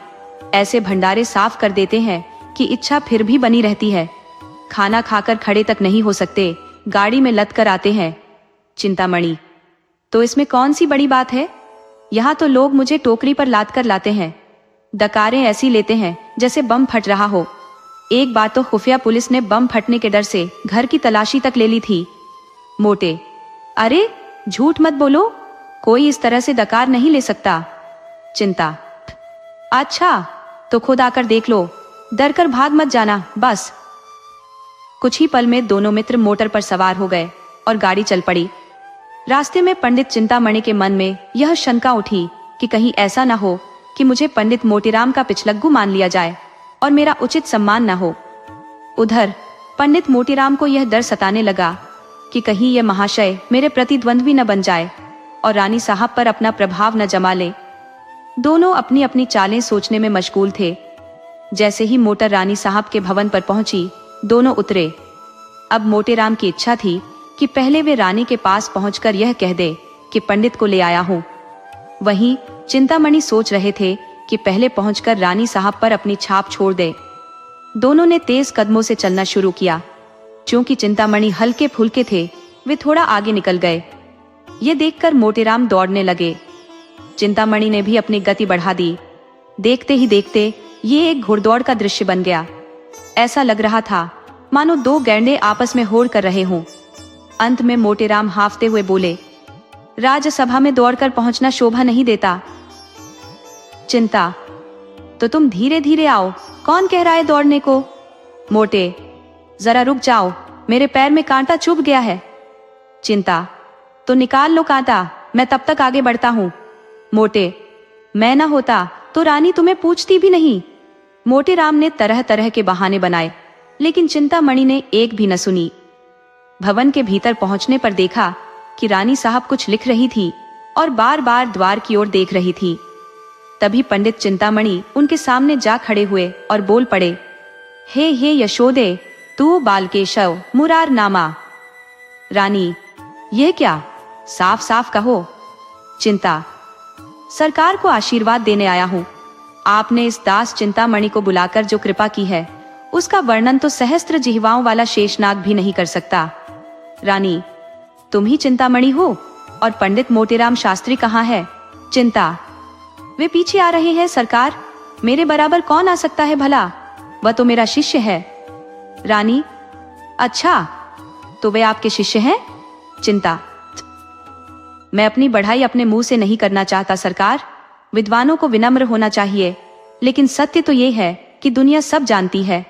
ऐसे भंडारे साफ कर देते हैं कि इच्छा फिर भी बनी रहती है। खाना खाकर खड़े तक नहीं हो सकते, गाड़ी में लद कर आते हैं। चिंतामणि, तो इसमें कौन सी बड़ी बात है? यहाँ तो लोग मुझे टोकरी पर लाद कर लाते हैं। डकारें ऐसी लेते हैं जैसे बम फट रहा हो। एक बार तो खुफिया पुलिस ने बम फटने के डर से घर की तलाशी तक ले ली थी। मोटे, अरे झूठ मत बोलो, कोई इस तरह से डकार नहीं ले सकता। चिंता, अच्छा तो खुद आकर देख लो, डर कर भाग मत जाना बस। कुछ ही पल में दोनों मित्र मोटर पर सवार हो गए और गाड़ी चल पड़ी। रास्ते में पंडित चिंतामणि के मन में यह शंका उठी कि कहीं ऐसा न हो कि मुझे पंडित मोतीराम का पिछलग्गू मान लिया जाए और मेरा उचित सम्मान न हो। उधर पंडित मोतीराम को यह डर सताने लगा कि कहीं यह महाशय मेरे प्रतिद्वंद्वी न बन जाए और रानी साहब पर अपना प्रभाव न जमा ले। दोनों अपनी अपनी चालें सोचने में मशगूल थे। जैसे ही मोटर रानी साहब के भवन पर पहुंची, दोनों उतरे। अब मोटेराम की इच्छा थी कि पहले वे रानी के पास पहुंचकर यह कह दे कि पंडित को ले आया हूं। वहीं चिंतामणि सोच रहे थे कि पहले पहुंचकर रानी साहब पर अपनी छाप छोड़ दे। दोनों ने तेज कदमों से चलना शुरू किया। क्योंकि चिंतामणि हल्के फुल्के थे, वे थोड़ा आगे निकल गए। ये देखकर मोटेराम दौड़ने लगे। चिंतामणि ने भी अपनी गति बढ़ा दी। देखते ही देखते ये एक घुड़दौड़ का दृश्य बन गया। ऐसा लग रहा था मानो दो गैंडे आपस में होड़ कर रहे हों। अंत में मोटेराम हांफते हुए बोले, राजसभा में दौड़कर पहुंचना शोभा नहीं देता। चिंता, तो तुम धीरे धीरे आओ, कौन कह रहा है दौड़ने को? मोटे, जरा रुक जाओ, मेरे पैर में कांटा चुभ गया है। चिंता, तो निकाल लो कांटा, मैं तब तक आगे बढ़ता हूं। मोटे, मैं ना होता तो रानी तुम्हें पूछती भी नहीं। मोटेराम ने तरह तरह के बहाने बनाए, लेकिन चिंतामणि ने एक भी न सुनी। भवन के भीतर पहुंचने पर देखा कि रानी साहब कुछ लिख रही थी और बार बार द्वार की ओर देख रही थी। तभी पंडित चिंतामणि उनके सामने जा खड़े हुए और बोल पड़े, हे यशोदे, तू बालकेशव मुरार नामा। रानी, यह क्या? साफ साफ कहो। चिंता, सरकार को आशीर्वाद देने आया हूं। आपने इस दास चिंतामणि को बुलाकर जो कृपा की है, उसका वर्णन तो सहस्त्र जिह्वाओं वाला शेषनाग भी नहीं कर सकता। रानी, तुम ही चिंतामणि हो? और पंडित मोतीराम शास्त्री कहाँ है? चिंता, वे पीछे आ रहे हैं सरकार। मेरे बराबर कौन आ सकता है भला? वह तो मेरा शिष्य है। रानी, अच्छा, तो वे आपके शिष्य हैं? चिंता, मैं अपनी बढ़ाई अपने मुंह से नहीं करना चाहता सरकार। विद्वानों को विनम्र होना चाहिए, लेकिन सत्य तो ये है कि दुनिया सब जानती है।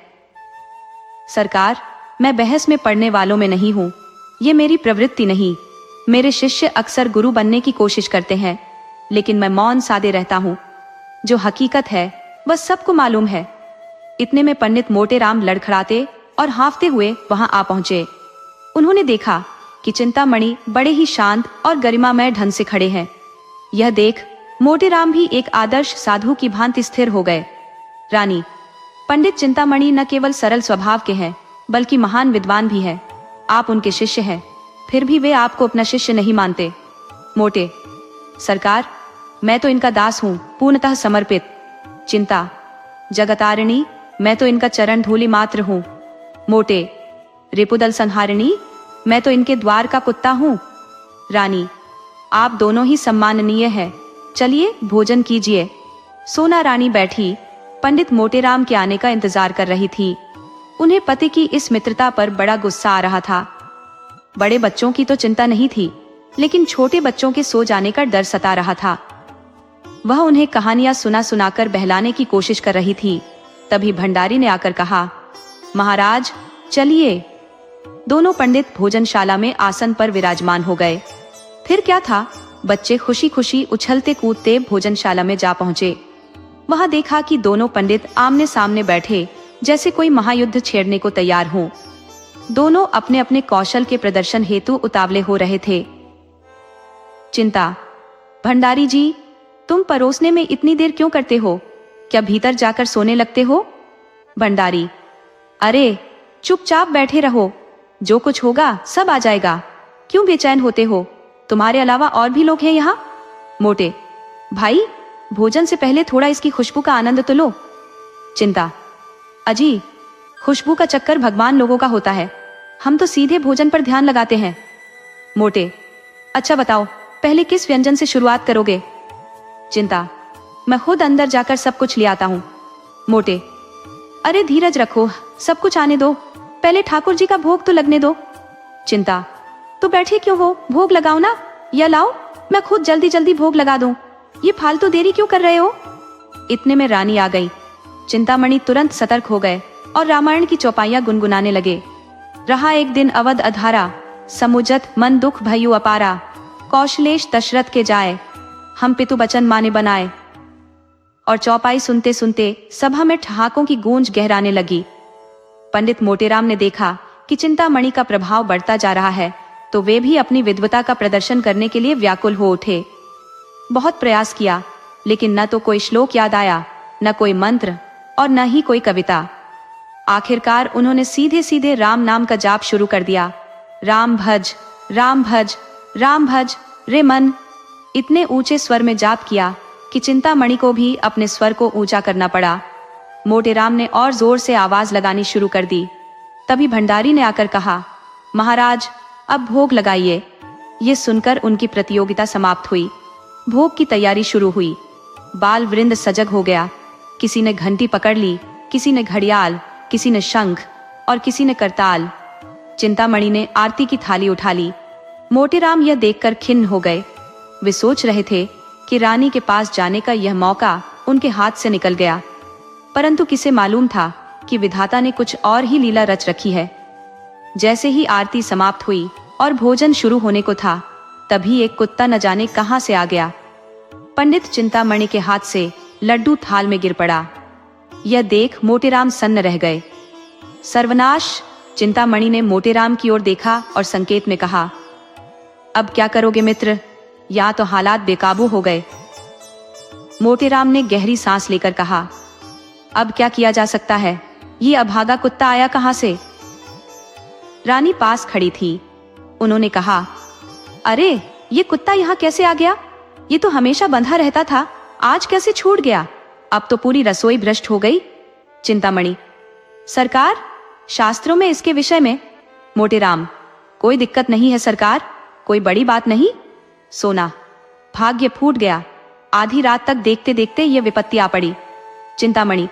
सरकार, मैं बहस में पढ़ने वालों में नहीं हूँ, ये मेरी प्रवृत्ति नहीं। मेरे शिष्य अक्सर गुरु बनने की कोशिश करते हैं, लेकिन मैं मौन साधे रहता हूँ। जो हकीकत है वह सबको मालूम है। इतने में पंडित मोटेराम लड़खड़ाते और हांफते हुए वहां आ पहुंचे। उन्होंने देखा कि चिंतामणि बड़े ही शांत और गरिमामय ढंग से खड़े हैं। यह देख मोटेराम भी एक आदर्श साधु की भांति स्थिर हो गए। रानी, पंडित चिंतामणि न केवल सरल स्वभाव के हैं, बल्कि महान विद्वान भी हैं। आप उनके शिष्य हैं, फिर भी वे आपको अपना शिष्य नहीं मानते। मोटे, सरकार, मैं तो इनका दास हूँ, पूर्णतः समर्पित। चिंता, जगतारिणी, मैं तो इनका चरण धूलि मात्र हूँ। मोटे, रिपुदल संहारिणी, मैं तो इनके द्वार का कुत्ता हूँ। रानी, आप दोनों ही सम्माननीय हैं, चलिए भोजन कीजिए। सोना रानी बैठी पंडित मोटेराम के आने का इंतजार कर रही थी। उन्हें पति की इस मित्रता पर बड़ा गुस्सा आ रहा था। बड़े बच्चों की तो चिंता नहीं थी, लेकिन छोटे बच्चों के सो जाने का डर सता रहा था। वह उन्हें कहानियां सुना सुनाकर बहलाने की कोशिश कर रही थी। तभी भंडारी ने आकर कहा, महाराज चलिए। दोनों पंडित भोजनशाला में आसन पर विराजमान हो गए। फिर क्या था, बच्चे खुशी खुशी उछलते कूदते भोजनशाला में जा पहुंचे। वहां देखा कि दोनों पंडित आमने सामने बैठे, जैसे कोई महायुद्ध छेड़ने को तैयार हों। दोनों अपने अपने कौशल के प्रदर्शन हेतु उतावले हो रहे थे। चिंता। भंडारी जी, तुम परोसने में इतनी देर क्यों करते हो? क्या भीतर जाकर सोने लगते हो? भंडारी। अरे चुपचाप बैठे रहो, जो कुछ होगा सब आ जाएगा। क्यों बेचैन होते हो? तुम्हारे अलावा और भी लोग हैं यहाँ? मोटे। भाई, भोजन से पहले थोड़ा इसकी खुशबू का आनंद तो लो। चिंता। अजी, खुशबू का चक्कर भगवान लोगों का होता है, हम तो सीधे भोजन पर ध्यान लगाते हैं। मोटे। अच्छा बताओ, पहले किस व्यंजन से शुरुआत करोगे? चिंता। मैं खुद अंदर जाकर सब कुछ ले आता हूँ। मोटे। अरे धीरज रखो, सब कुछ आने दो, पहले ठाकुर जी का भोग तो लगने दो। चिंता। तो बैठे क्यों हो, भोग लगाओ ना, या लाओ मैं खुद जल्दी जल्दी भोग लगा दूं। ये फालतू देरी क्यों कर रहे हो? इतने में रानी आ गई। चिंतामणि तुरंत सतर्क हो गए और रामायण की चौपाइयां गुनगुनाने लगे। रहा एक दिन अवध अधारा, समुजत मन दुख भयु अपारा, कौशलेश दशरथ के जाए, हम पितु बचन माने बनाए। और चौपाई सुनते सुनते सभा में ठहाकों की गूंज गहराने लगी। पंडित मोटेराम ने देखा कि चिंतामणि का प्रभाव बढ़ता जा रहा है, तो वे भी अपनी विद्वता का प्रदर्शन करने के लिए व्याकुल हो उठे। बहुत प्रयास किया, लेकिन न तो कोई श्लोक याद आया, न कोई मंत्र और न ही कोई कविता। आखिरकार उन्होंने सीधे सीधे राम नाम का जाप शुरू कर दिया। राम भज, राम भज, राम भज रे मन। इतने ऊंचे स्वर में जाप किया कि चिंतामणि को भी अपने स्वर को ऊंचा करना पड़ा। मोटेराम ने और जोर से आवाज लगानी शुरू कर दी। तभी भंडारी ने आकर कहा, महाराज अब भोग लगाइए। ये सुनकर उनकी प्रतियोगिता समाप्त हुई। भोग की तैयारी शुरू हुई। बाल वृंद सजग हो गया। किसी ने घंटी पकड़ ली, किसी ने घड़ियाल, किसी ने शंख और किसी ने करताल। चिंतामणि ने आरती की थाली उठा ली। मोटेराम यह देखकर खिन्न हो गए। वे सोच रहे थे कि रानी के पास जाने का यह मौका उनके हाथ से निकल गया, परंतु किसे मालूम था कि विधाता ने कुछ और ही लीला रच रखी है। जैसे ही आरती समाप्त हुई और भोजन शुरू होने को था, तभी एक कुत्ता न जाने कहां से आ गया। पंडित चिंतामणि के हाथ से लड्डू थाल में गिर पड़ा। यह देख मोटेराम सन्न रह गए। सर्वनाश! चिंतामणि ने मोटेराम की ओर देखा और संकेत में कहा, अब क्या करोगे मित्र? या तो हालात बेकाबू हो गए। मोटेराम ने गहरी सांस लेकर कहा, अब क्या किया जा सकता है? ये अभागा कुत्ता आया कहां से? रानी पास खड़ी थी। उन्होंने कहा, अरे ये कुत्ता यहाँ कैसे आ गया? ये तो हमेशा बंधा रहता था, आज कैसे छूट गया? अब तो पूरी रसोई भ्रष्ट हो गई। चिंतामणि, सरकार, शास्त्रों में इसके विषय में। मोटेराम, कोई दिक्कत नहीं है सरकार, कोई बड़ी बात नहीं। सोना, भाग्य फूट गया, आधी रात तक देखते देखते ये विपत्ति आ पड़ी। चिंतामणि,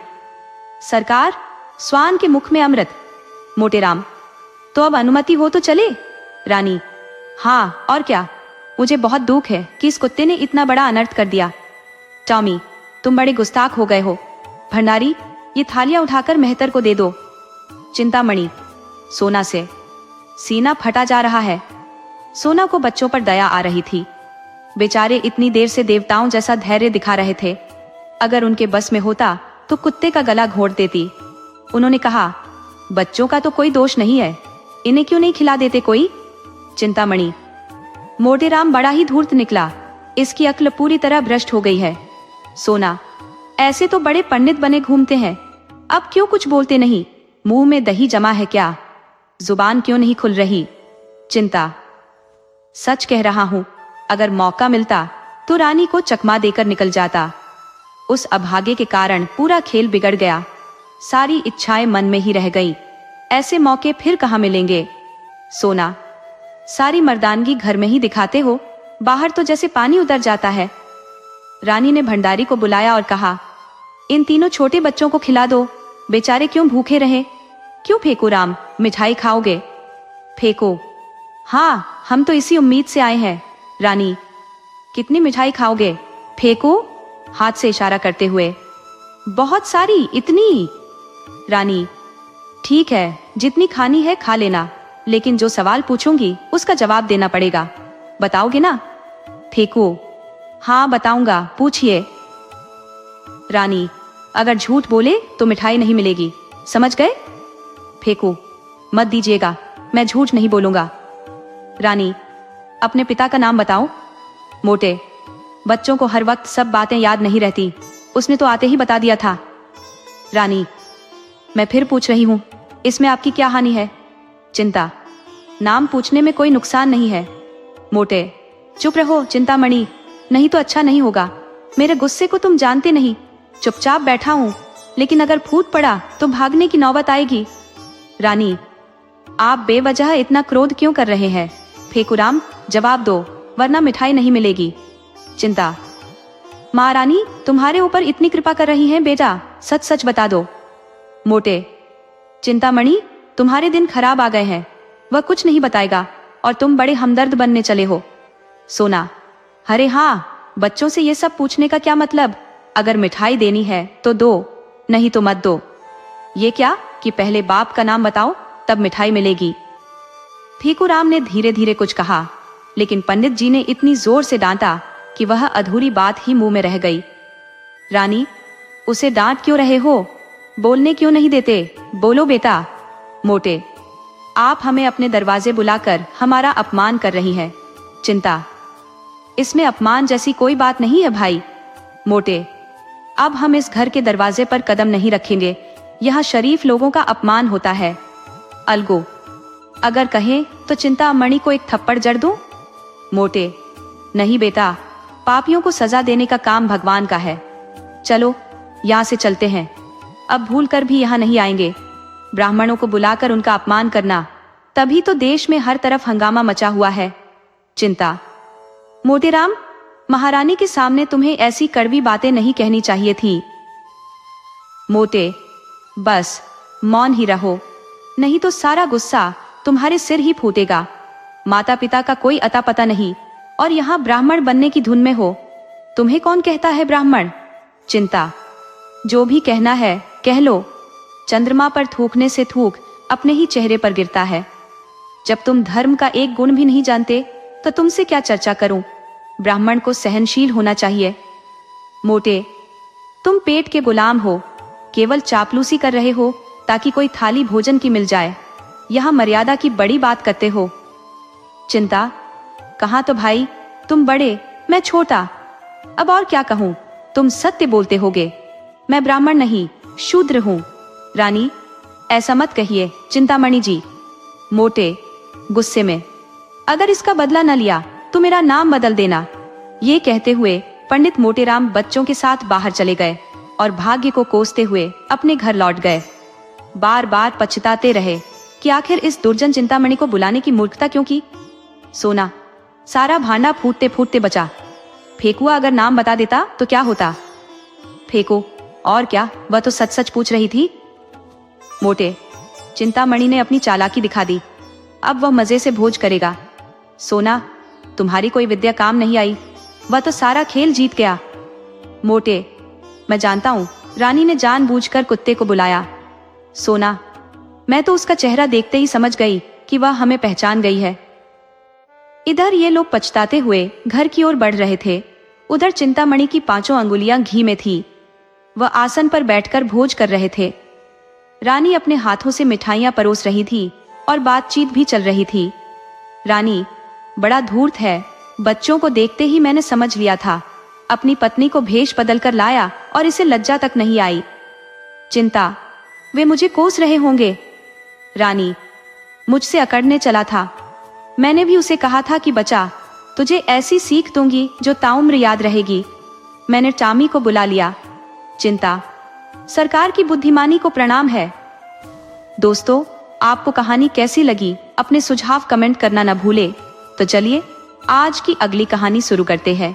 सरकार, स्वान के मुख में अमृत। मोटेराम, तो अब अनुमति हो तो चले। रानी, हाँ और क्या, मुझे बहुत दुख है कि इस कुत्ते ने इतना बड़ा अनर्थ कर दिया। टॉमी, तुम बड़े गुस्ताख हो गए हो। भंडारी, ये थालियां उठाकर मेहतर को दे दो। चिंतामणि, सोना से सीना फटा जा रहा है। सोना को बच्चों पर दया आ रही थी। बेचारे इतनी देर से देवताओं जैसा धैर्य दिखा रहे थे। अगर उनके बस में होता तो कुत्ते का गला घोंट देती। उन्होंने कहा, बच्चों का तो कोई दोष नहीं है, इन्हें क्यों नहीं खिला देते कोई? चिंतामणि, मोटेराम बड़ा ही धूर्त निकला, इसकी अक्ल पूरी तरह भ्रष्ट हो गई है। सोना, ऐसे तो बड़े पंडित बने घूमते हैं, अब क्यों कुछ बोलते नहीं? मुंह में दही जमा है क्या? जुबान क्यों नहीं खुल रही? चिंता, सच कह रहा हूं, अगर मौका मिलता तो रानी को चकमा देकर निकल जाता। उस अभागे के कारण पूरा खेल बिगड़ गया। सारी इच्छाएं मन में ही रह गईं। ऐसे मौके फिर कहां मिलेंगे? सोना, सारी मर्दानगी घर में ही दिखाते हो, बाहर तो जैसे पानी उतर जाता है। रानी ने भंडारी को बुलाया और कहा, इन तीनों छोटे बच्चों को खिला दो, बेचारे क्यों भूखे रहे? क्यों फेंको राम, मिठाई खाओगे? फेंको। हाँ, हम तो इसी उम्मीद से आए हैं। रानी, कितनी मिठाई खाओगे? फेंको, हाथ से इशारा करते हुए। बहुत सारी, इतनी? रानी, ठीक है, जितनी खानी है खा लेना, लेकिन जो सवाल पूछूंगी उसका जवाब देना पड़ेगा। बताओगे ना? फेंको। हाँ बताऊंगा, पूछिए। रानी, अगर झूठ बोले तो मिठाई नहीं मिलेगी, समझ गए? फेंको। मत दीजिएगा, मैं झूठ नहीं बोलूंगा। रानी, अपने पिता का नाम बताओ। मोटे, बच्चों को हर वक्त सब बातें याद नहीं रहती, उसने तो आते ही बता दिया था। रानी, मैं फिर पूछ रही हूँ, इसमें आपकी क्या हानि है? चिंता, नाम पूछने में कोई नुकसान नहीं है। मोटे, चुप रहो चिंतामणि, नहीं तो अच्छा नहीं होगा। मेरे गुस्से को तुम जानते नहीं, चुपचाप बैठा हूँ, लेकिन अगर फूट पड़ा तो भागने की नौबत आएगी। रानी, आप बेवजह इतना क्रोध क्यों कर रहे हैं? फेकुराम, जवाब दो, वरना मिठाई नहीं मिलेगी। चिंता, महारानी तुम्हारे ऊपर इतनी कृपा कर रही हैं बेटा, सच सच बता दो। मोटे, चिंतामणि तुम्हारे दिन खराब आ गए हैं, वह कुछ नहीं बताएगा और तुम बड़े हमदर्द बनने चले हो। सोना, अरे हाँ, बच्चों से ये सब पूछने का क्या मतलब? अगर मिठाई देनी है तो दो, नहीं तो मत दो। ये क्या कि पहले बाप का नाम बताओ तब मिठाई मिलेगी। फेकुराम ने धीरे धीरे कुछ कहा, लेकिन पंडित जी ने इतनी जोर से डांटा कि वह अधूरी बात ही मुंह में रह गई। रानी, उसे डांट क्यों रहे हो? बोलने क्यों नहीं देते? बोलो बेटा। मोटे, आप हमें अपने दरवाजे बुलाकर हमारा अपमान कर रही हैं। चिंता, इसमें अपमान जैसी कोई बात नहीं है भाई। मोटे, अब हम इस घर के दरवाजे पर कदम नहीं रखेंगे, यहाँ शरीफ लोगों का अपमान होता है। अलगू, अगर कहें तो चिंतामणि को एक थप्पड़ जड़ दूं? मोटे, नहीं बेटा, पापियों को सजा देने का काम भगवान का है। चलो यहाँ से चलते हैं, अब भूल कर भी यहाँ नहीं आएंगे। ब्राह्मणों को बुलाकर उनका अपमान करना, तभी तो देश में हर तरफ हंगामा मचा हुआ है। चिंता, मोटेराम, महारानी के सामने तुम्हें ऐसी कड़वी बातें नहीं कहनी चाहिए थी। मोटे, बस मौन ही रहो, नहीं तो सारा गुस्सा तुम्हारे सिर ही फूटेगा। माता पिता का कोई अता पता नहीं और यहाँ ब्राह्मण बनने की धुन में हो। तुम्हें कौन कहता है ब्राह्मण? चिंता, जो भी कहना है कह लो। चंद्रमा पर थूकने से थूक अपने ही चेहरे पर गिरता है। जब तुम धर्म का एक गुण भी नहीं जानते तो तुमसे क्या चर्चा करूं? ब्राह्मण को सहनशील होना चाहिए। मोटे, तुम पेट के गुलाम हो, केवल चापलूसी कर रहे हो ताकि कोई थाली भोजन की मिल जाए। यहाँ मर्यादा की बड़ी बात करते हो। चिंता, कहाँ तो भाई, तुम बड़े मैं छोटा, अब और क्या कहूँ? तुम सत्य बोलते होगे। मैं ब्राह्मण नहीं, शूद्र हूँ। रानी, ऐसा मत कहिए चिंतामणि जी। मोटे, गुस्से में, अगर इसका बदला न लिया तो मेरा नाम बदल देना। ये कहते हुए पंडित मोटेराम बच्चों के साथ बाहर चले गए और भाग्य को कोसते हुए अपने घर लौट गए। बार बार पछताते रहे कि आखिर इस दुर्जन चिंतामणि को बुलाने की मूर्खता क्यों की। सोना, सारा भांडा फूटते फूटते बचा। फेकुआ अगर नाम बता देता तो क्या होता? फेंको, और क्या, वह तो सच सच पूछ रही थी। मोटे, चिंतामणि ने अपनी चालाकी दिखा दी, अब वह मजे से भोज करेगा। सोना, तुम्हारी कोई विद्या काम नहीं आई, वह तो सारा खेल जीत गया। मोटे, मैं जानता हूँ, रानी ने जानबूझकर कुत्ते को बुलाया। सोना, मैं तो उसका चेहरा देखते ही समझ गई कि वह हमें पहचान गई है। इधर ये लोग पछताते हुए घर की ओर बढ़ रहे थे, उधर चिंतामणि की 5 अंगुलियां घी में थी। वह आसन पर बैठकर भोज कर रहे थे। रानी अपने हाथों से मिठाइयां परोस रही थी और बातचीत भी चल रही थी। रानी, बड़ा धूर्त है, बच्चों को देखते ही मैंने समझ लिया था। अपनी पत्नी को भेष बदल कर लाया और इसे लज्जा तक नहीं आई। चिंता, वे मुझे कोस रहे होंगे। रानी, मुझसे अकड़ने चला था, मैंने भी उसे कहा था कि बचा, तुझे ऐसी सीख दूंगी जो ताउम्र याद रहेगी। मैंने टामी को बुला लिया। चिंता, सरकार की बुद्धिमानी को प्रणाम है। दोस्तों, आपको कहानी कैसी लगी अपने सुझाव कमेंट करना न भूले। तो चलिए आज की अगली कहानी शुरू करते हैं।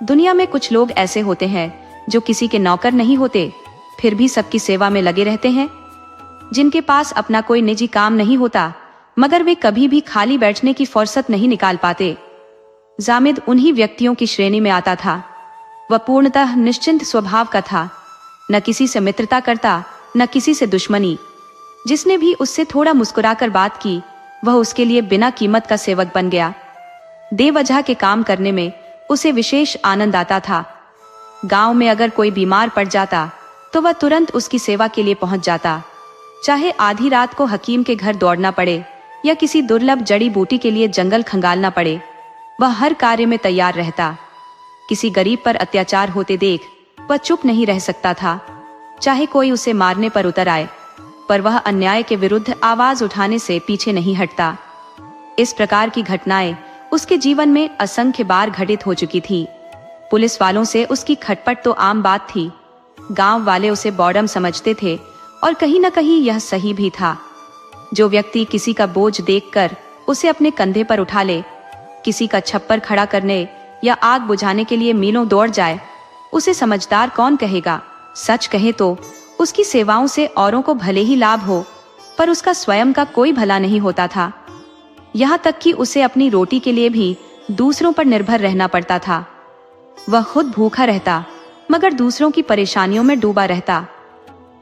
दुनिया में कुछ लोग ऐसे होते हैं जो किसी के नौकर नहीं होते, फिर भी सबकी सेवा में लगे रहते हैं, जिनके पास अपना कोई निजी काम नहीं होता, मगर वे कभी भी खाली बैठने की फुर्सत नहीं निकाल पाते। जामिद उन्हीं व्यक्तियों की श्रेणी में आता था। वह पूर्णतः निश्चिंत स्वभाव का था, न किसी से मित्रता करता न किसी से दुश्मनी। जिसने भी उससे थोड़ा मुस्कुराकर बात की, वह उसके लिए बिना कीमत का सेवक बन गया। बेवजह के काम करने में उसे विशेष आनंद आता था। गांव में अगर कोई बीमार पड़ जाता तो वह तुरंत उसकी सेवा के लिए पहुंच जाता, चाहे आधी रात को हकीम के घर दौड़ना पड़े या किसी दुर्लभ जड़ी बूटी के लिए जंगल खंगालना पड़े, वह हर कार्य में तैयार रहता। किसी गरीब पर अत्याचार होते देख वह चुप नहीं रह सकता था, चाहे कोई उसे मारने पर उतर आए, पर वह अन्याय के विरुद्ध आवाज उठाने से पीछे नहीं हटता। इस प्रकार की घटनाएं उसके जीवन में असंख्य बार घटित हो चुकी थी। पुलिस वालों से उसकी खटपट तो आम बात थी। गांव वाले उसे बॉडम समझते थे और कहीं न कहीं यह सही भी था। जो व्यक्ति किसी का बोझ देखकर उसे अपने कंधे पर उठा ले, किसी का छप्पर खड़ा करने या आग बुझाने के लिए मीलों दौड़ जाए, उसे समझदार कौन कहेगा। सच कहे तो उसकी सेवाओं से औरों को भले ही लाभ हो, पर उसका स्वयं का कोई भला नहीं होता था। यहाँ तक कि उसे अपनी रोटी के लिए भी दूसरों पर निर्भर रहना पड़ता था। वह खुद भूखा रहता मगर दूसरों की परेशानियों में डूबा रहता।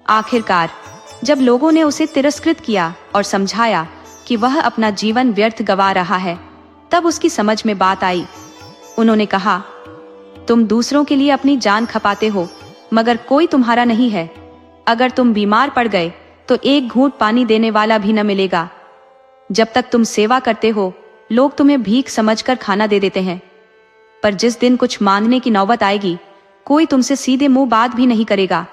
आखिरकार जब लोगों ने उसे तिरस्कृत किया और समझाया कि वह अपना जीवन व्यर्थ गवा रहा है, तब उसकी समझ में बात आई। उन्होंने कहा, तुम दूसरों के लिए अपनी जान खपाते हो, मगर कोई तुम्हारा नहीं है। अगर तुम बीमार पड़ गए तो एक घूंट पानी देने वाला भी न मिलेगा। जब तक तुम सेवा करते हो, लोग तुम्हें भीख समझकर खाना दे देते हैं, पर जिस दिन कुछ मांगने की नौबत आएगी, कोई तुमसे सीधे मुंह बात भी नहीं करेगा।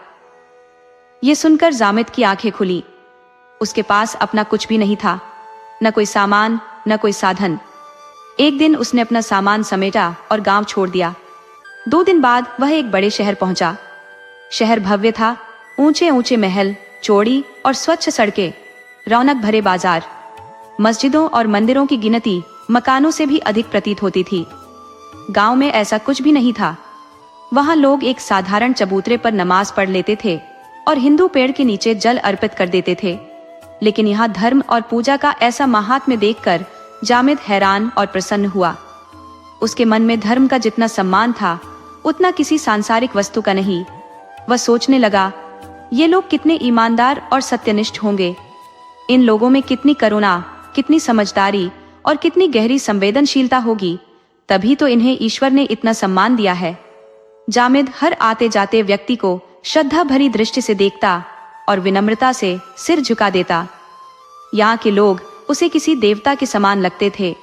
ये सुनकर जामिद की आंखें खुली। उसके पास अपना कुछ भी नहीं था, न कोई सामान, न कोई साधन। एक दिन उसने अपना सामान समेटा और गांव छोड़ दिया। 2 दिन बाद वह एक बड़े शहर पहुंचा। शहर भव्य था, ऊंचे ऊंचे महल, चौड़ी और स्वच्छ सड़कें, रौनक भरे बाजार, मस्जिदों और मंदिरों की गिनती मकानों से भी अधिक प्रतीत होती थी। गांव में ऐसा कुछ भी नहीं था। वहां लोग एक साधारण चबूतरे पर नमाज पढ़ लेते थे और हिंदू पेड़ के नीचे जल अर्पित कर देते थे। लेकिन यहाँ धर्म और पूजा का ऐसा महात्म्य देखकर जामिद हैरान और प्रसन्न हुआ। उसके मन में धर्म का जितना सम्मान था, उतना किसी सांसारिक वस्तु का नहीं। वह सोचने लगा, ये लोग कितने ईमानदार और सत्यनिष्ठ होंगे। इन लोगों में कितनी करुणा, कितनी समझदारी और कितनी गहरी संवेदनशीलता होगी, तभी तो इन्हें ईश्वर ने इतना सम्मान दिया है। जामिद हर आते जाते व्यक्ति को श्रद्धा भरी दृष्टि से देखता और विनम्रता से सिर झुका देता। यहाँ के लोग उसे किसी देवता के समान लगते थे।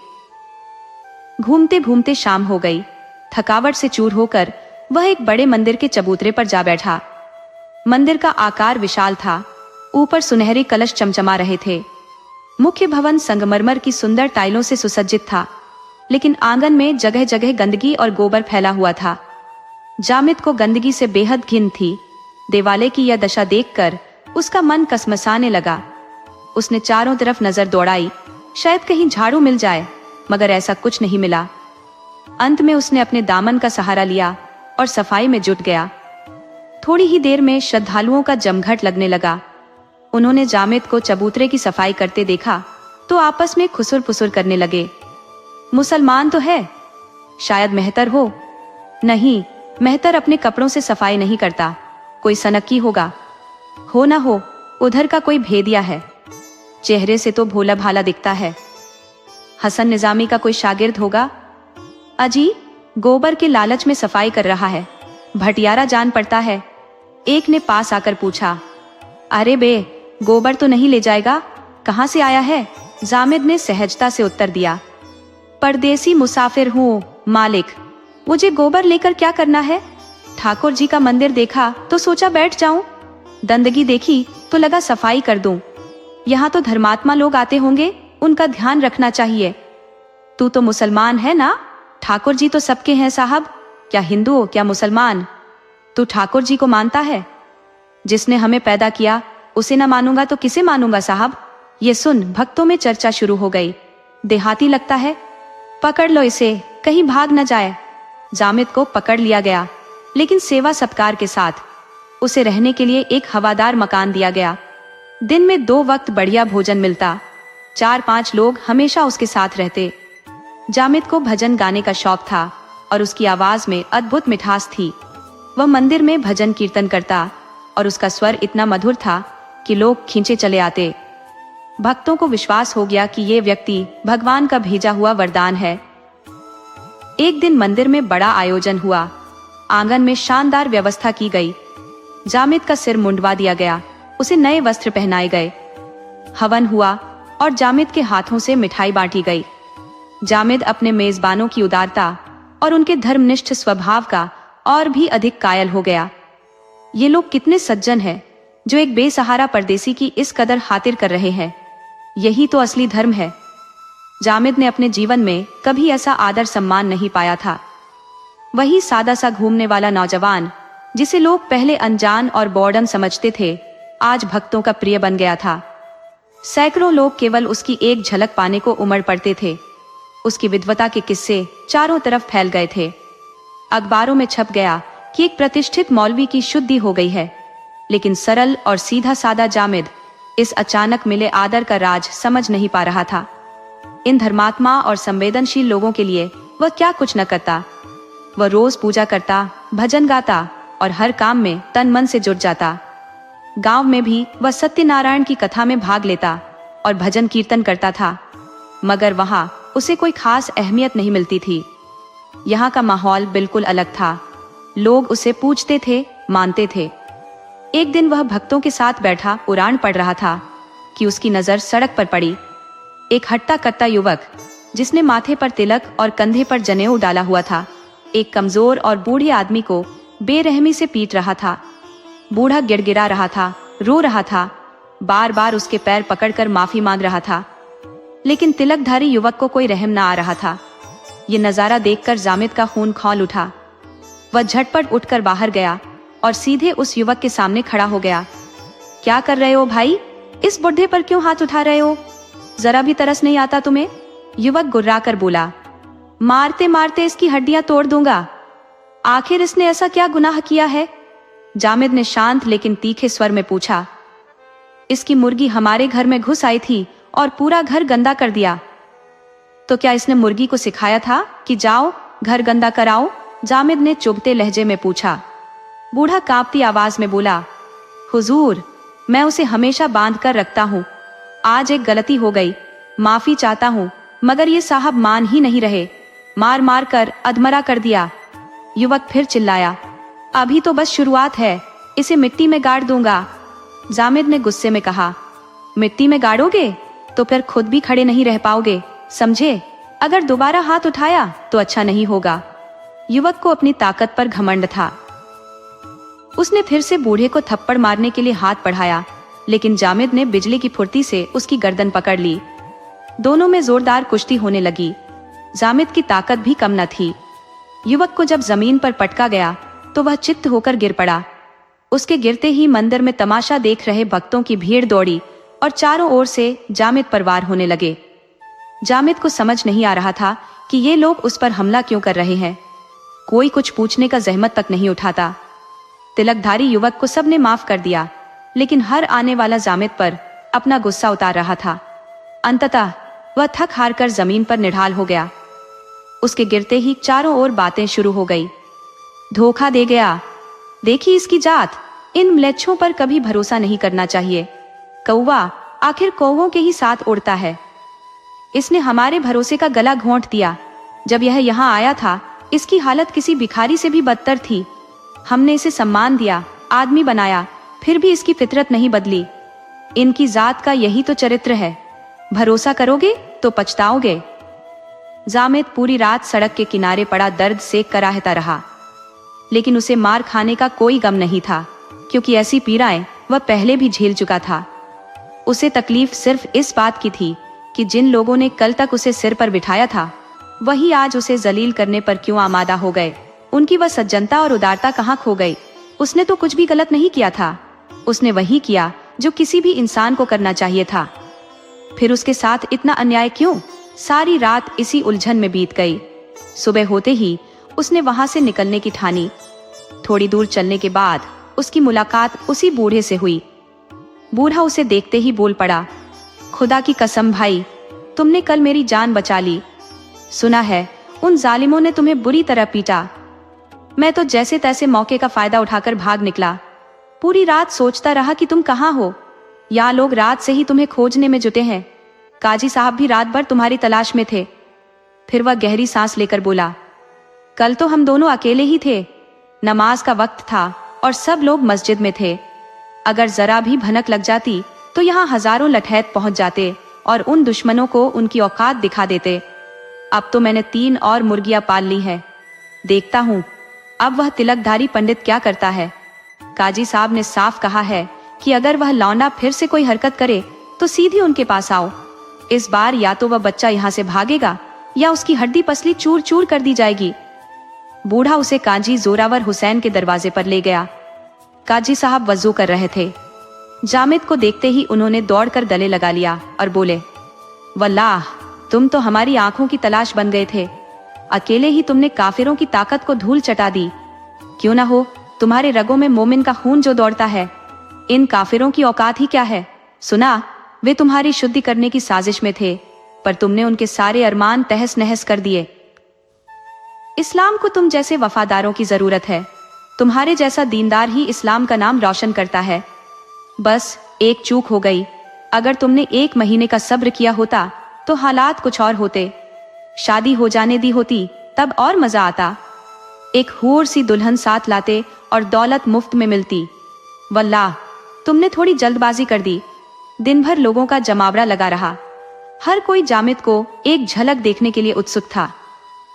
घूमते घूमते शाम हो गई। थकावट से चूर होकर वह एक बड़े मंदिर के चबूतरे पर जा बैठा। मंदिर का आकार विशाल था, ऊपर सुनहरे कलश चमचमा रहे थे। मुख्य भवन संगमरमर की सुंदर टाइलों से सुसज्जित था, लेकिन आंगन में जगह जगह गंदगी और गोबर फैला हुआ था। जामिद को गंदगी से बेहद घिन थी। देवालय की यह दशा देखकर उसका मन कसमसाने लगा। उसने चारों तरफ नजर दौड़ाई, शायद कहीं झाड़ू मिल जाए, मगर ऐसा कुछ नहीं मिला। अंत में उसने अपने दामन का सहारा लिया और सफाई में जुट गया। थोड़ी ही देर में श्रद्धालुओं का जमघट लगने लगा। उन्होंने जामिद को चबूतरे की सफाई करते देखा तो आपस में खुसुर फुसुर करने लगे। मुसलमान तो है, शायद मेहतर हो। नहीं, मेहतर अपने कपड़ों से सफाई नहीं करता, कोई सनकी होगा। हो ना हो, उधर का कोई भेदिया है, चेहरे से तो भोला भाला दिखता है। हसन निजामी का कोई शागिर्द होगा। अजी, गोबर के लालच में सफाई कर रहा है, भटियारा जान पड़ता है। एक ने पास आकर पूछा, अरे बे, गोबर तो नहीं ले जाएगा? कहाँ से आया है? जामिद ने सहजता से उत्तर दिया, परदेसी मुसाफिर हूँ मालिक, मुझे गोबर लेकर क्या करना है? ठाकुर जी का मंदिर देखा तो सोचा बैठ जाऊं, दंदगी देखी तो लगा सफाई कर दूं। यहाँ तो धर्मात्मा लोग आते होंगे, उनका ध्यान रखना चाहिए। तू तो मुसलमान है ना? ठाकुर जी तो सबके हैं साहब, क्या हिंदू हो क्या मुसलमान। तू ठाकुर जी को मानता है? जिसने हमें पैदा किया उसे न मानूंगा तो किसे मानूंगा साहब। ये सुन भक्तों में चर्चा शुरू हो गई। देहाती लगता है, पकड़ लो इसे, कहीं भाग न जाए। जामिद को पकड़ लिया गया, लेकिन सेवा सत्कार के साथ उसे रहने के लिए एक हवादार मकान दिया गया। दिन में 2 वक्त बढ़िया भोजन मिलता। 4-5 लोग हमेशा उसके साथ रहते। जामिद को भजन गाने का शौक था और उसकी आवाज में अद्भुत मिठास थी। वह मंदिर में भजन कीर्तन करता और उसका स्वर इतना मधुर था कि लोग खींचे चले आते। भक्तों को विश्वास हो गया कि ये व्यक्ति भगवान का भेजा हुआ वरदान है। एक दिन मंदिर में बड़ा आयोजन हुआ। आंगन में शानदार व्यवस्था की गई। जामिद का सिर मुंडवा दिया गया, उसे नए वस्त्र पहनाए गए। हवन हुआ, और जामिद के हाथों से मिठाई बांटी गई। जामिद अपने मेजबानों की उदारता और उनके धर्मनिष्ठ स्वभाव का और भी अधिक कायल हो गया। ये लोग कितने सज्जन हैं, जो एक बेसहारा परदेसी की इस कदर खातिर कर रहे हैं। यही तो असली धर्म है। जामिद ने अपने जीवन में कभी ऐसा आदर सम्मान नहीं पाया था। वही सादा सा घूमने वाला नौजवान, जिसे लोग पहले अनजान और बॉर्डन समझते थे, आज भक्तों का प्रिय बन गया था। सैकड़ों लोग केवल उसकी एक झलक पाने को उमड़ पड़ते थे। उसकी विद्वता के किस्से चारों तरफ फैल गए थे। अखबारों में छप गया कि एक प्रतिष्ठित मौलवी की शुद्धि हो गई है। लेकिन सरल और सीधा सादा जामिद इस अचानक मिले आदर का राज समझ नहीं पा रहा था। इन धर्मात्मा और संवेदनशील लोगों के लिए वह क्या कुछ न करता। वह रोज पूजा करता, भजन गाता और हर काम में तन मन से जुट जाता। गांव में भी वह सत्यनारायण की कथा में भाग लेता और भजन कीर्तन करता था, मगर वहां उसे कोई खास अहमियत नहीं मिलती थी। यहाँ का माहौल बिल्कुल अलग था। लोग उसे पूजते थे, मानते थे। एक दिन वह भक्तों के साथ बैठा कुरान पढ़ रहा था कि उसकी नजर सड़क पर पड़ी। एक हट्टा कट्टा युवक, जिसने माथे पर तिलक और कंधे पर जनेऊ डाला हुआ था, एक कमजोर और बूढ़े आदमी को बेरहमी से पीट रहा था। बूढ़ा गिड़गिड़ा रहा था, रो रहा था, बार बार उसके पैर पकड़कर माफी मांग रहा था, लेकिन तिलकधारी युवक को कोई रहम न आ रहा था। ये नजारा देखकर जामिद का खून खौल उठा। वह झटपट उठकर बाहर गया और सीधे उस युवक के सामने खड़ा हो गया। क्या कर रहे हो भाई? इस बुढ़े पर क्यों हाथ उठा रहे हो? जरा भी तरस नहीं आता तुम्हें? युवक गुर्रा कर बोला। मारते मारते इसकी हड्डियां तोड़ दूंगा। आखिर इसने ऐसा क्या गुनाह किया है? जामिद ने शांत लेकिन तीखे स्वर में पूछा। इसकी मुर्गी हमारे घर में घुस आई थी और पूरा घर गंदा कर दिया। तो क्या इसने मुर्गी को सिखाया था कि जाओ घर गंदा कराओ? जामिद ने चुभते लहजे में पूछा। बूढ़ा कांपती आवाज में बोला, हुजूर, मैं उसे हमेशा बांध कर रखता हूँ। आज एक गलती हो गई, माफी चाहता हूँ, मगर ये साहब मान ही नहीं रहे। मार मार कर अधमरा कर दिया। युवक फिर चिल्लाया, अभी तो बस शुरुआत है, इसे मिट्टी में गाड़ दूंगा। जामिद ने गुस्से में कहा, मिट्टी में गाड़ोगे तो फिर खुद भी खड़े नहीं रह पाओगे, समझे? अगर दोबारा हाथ उठाया तो अच्छा नहीं होगा। युवक को अपनी ताकत पर घमंड था। उसने फिर से बूढ़े को थप्पड़ मारने के लिए हाथ बढ़ाया, लेकिन जामिद ने बिजली की फुर्ती से उसकी गर्दन पकड़ ली। दोनों में जोरदार कुश्ती होने लगी। जामिद की ताकत भी कम न थी। युवक को जब जमीन पर पटका गया तो वह चित्त होकर गिर पड़ा। उसके गिरते ही मंदिर में तमाशा देख रहे भक्तों की भीड़ दौड़ी और चारों ओर से जामिद पर वार होने लगे। जामिद को समझ नहीं आ रहा था कि ये लोग उस पर हमला क्यों कर रहे हैं। कोई कुछ पूछने का जहमत तक नहीं उठाता। तिलकधारी युवक को सबने माफ कर दिया, लेकिन हर आने वाला जामिद पर अपना गुस्सा उतार रहा था। अंततः वह थक हार कर जमीन पर निढाल हो गया। उसके गिरते ही चारों ओर बातें शुरू हो गई। धोखा दे गया, देखी इसकी जात, इन म्लेच्छों पर कभी भरोसा नहीं करना चाहिए। कौवा आखिर कौवों के ही साथ उड़ता है। इसने हमारे भरोसे का गला घोंट दिया। जब यह यहाँ आया था, इसकी हालत किसी भिखारी से भी बदतर थी। हमने इसे सम्मान दिया, आदमी बनाया, फिर भी इसकी फितरत नहीं बदली। इनकी जात का यही तो चरित्र है। भरोसा करोगे तो पछताओगे। जामिद पूरी रात सड़क के किनारे पड़ा दर्द से कराहता रहा, लेकिन उसे मार खाने का कोई गम नहीं था, क्योंकि ऐसी पीड़ाएं वह पहले भी झेल चुका था। उसे तकलीफ सिर्फ इस बात की थी कि जिन लोगों ने कल तक उसे सिर पर बिठाया था, वही आज उसे जलील करने पर क्यों आमादा हो गए। उनकी वह सज्जनता और उदारता कहाँ खो गई। उसने तो कुछ भी गलत नहीं किया था। उसने वही किया जो किसी भी इंसान को करना चाहिए था। फिर उसके साथ इतना अन्याय क्यों? सारी रात इसी उलझन में बीत गई। सुबह होते ही उसने वहां से निकलने की ठानी। थोड़ी दूर चलने के बाद उसकी मुलाकात उसी बूढ़े से हुई। बूढ़ा उसे देखते ही बोल पड़ा, खुदा की कसम भाई, तुमने कल मेरी जान बचा ली। सुना है उन जालिमों ने तुम्हें बुरी तरह पीटा। मैं तो जैसे तैसे मौके का फायदा उठाकर भाग निकला। पूरी रात सोचता रहा कि तुम कहाँ हो। यहाँ लोग रात से ही तुम्हें खोजने में जुटे हैं। काजी साहब भी रात भर तुम्हारी तलाश में थे। फिर वह गहरी सांस लेकर बोला, कल तो हम दोनों अकेले ही थे। नमाज का वक्त था और सब लोग मस्जिद में थे। अगर जरा भी भनक लग जाती तो यहाँ हजारों लठैत पहुंच जाते और उन दुश्मनों को उनकी औकात दिखा देते। अब तो मैंने 3 और मुर्गियां पाल ली है, देखता हूँ अब वह तिलकधारी पंडित क्या करता है। काजी साहब ने साफ कहा है कि अगर वह लौंडा फिर से कोई हरकत करे तो सीधी उनके पास आओ। इस बार या तो वह बच्चा यहाँ से भागेगा या उसकी हड्डी पसली चूर चूर कर दी जाएगी। बूढ़ा उसे काजी जोरावर हुसैन के दरवाजे पर ले गया। काजी साहब वजू कर रहे थे। जामिद को देखते ही उन्होंने दौड़कर गले लगा लिया और बोले, वल्लाह तुम तो हमारी आंखों की तलाश बन गए थे। अकेले ही तुमने काफिरों की ताकत को धूल चटा दी। क्यों ना हो तुम्हारे रगों में मोमिन का खून जो दौड़ता है। इन काफिरों की औकात ही क्या है। सुना वे तुम्हारी शुद्धि करने की साजिश में थे, पर तुमने उनके सारे अरमान तहस नहस कर दिए। इस्लाम को तुम जैसे वफादारों की जरूरत है। तुम्हारे जैसा दीनदार ही इस्लाम का नाम रोशन करता है। बस एक चूक हो गई। अगर तुमने 1 महीने का सब्र किया होता तो हालात कुछ और होते। शादी हो जाने दी होती तब और मजा आता। एक हूर सी दुल्हन साथ लाते और दौलत मुफ्त में मिलती। वल्लाह तुमने थोड़ी जल्दबाजी कर दी। दिन भर लोगों का जमावड़ा लगा रहा। हर कोई जामिद को एक झलक देखने के लिए उत्सुक था।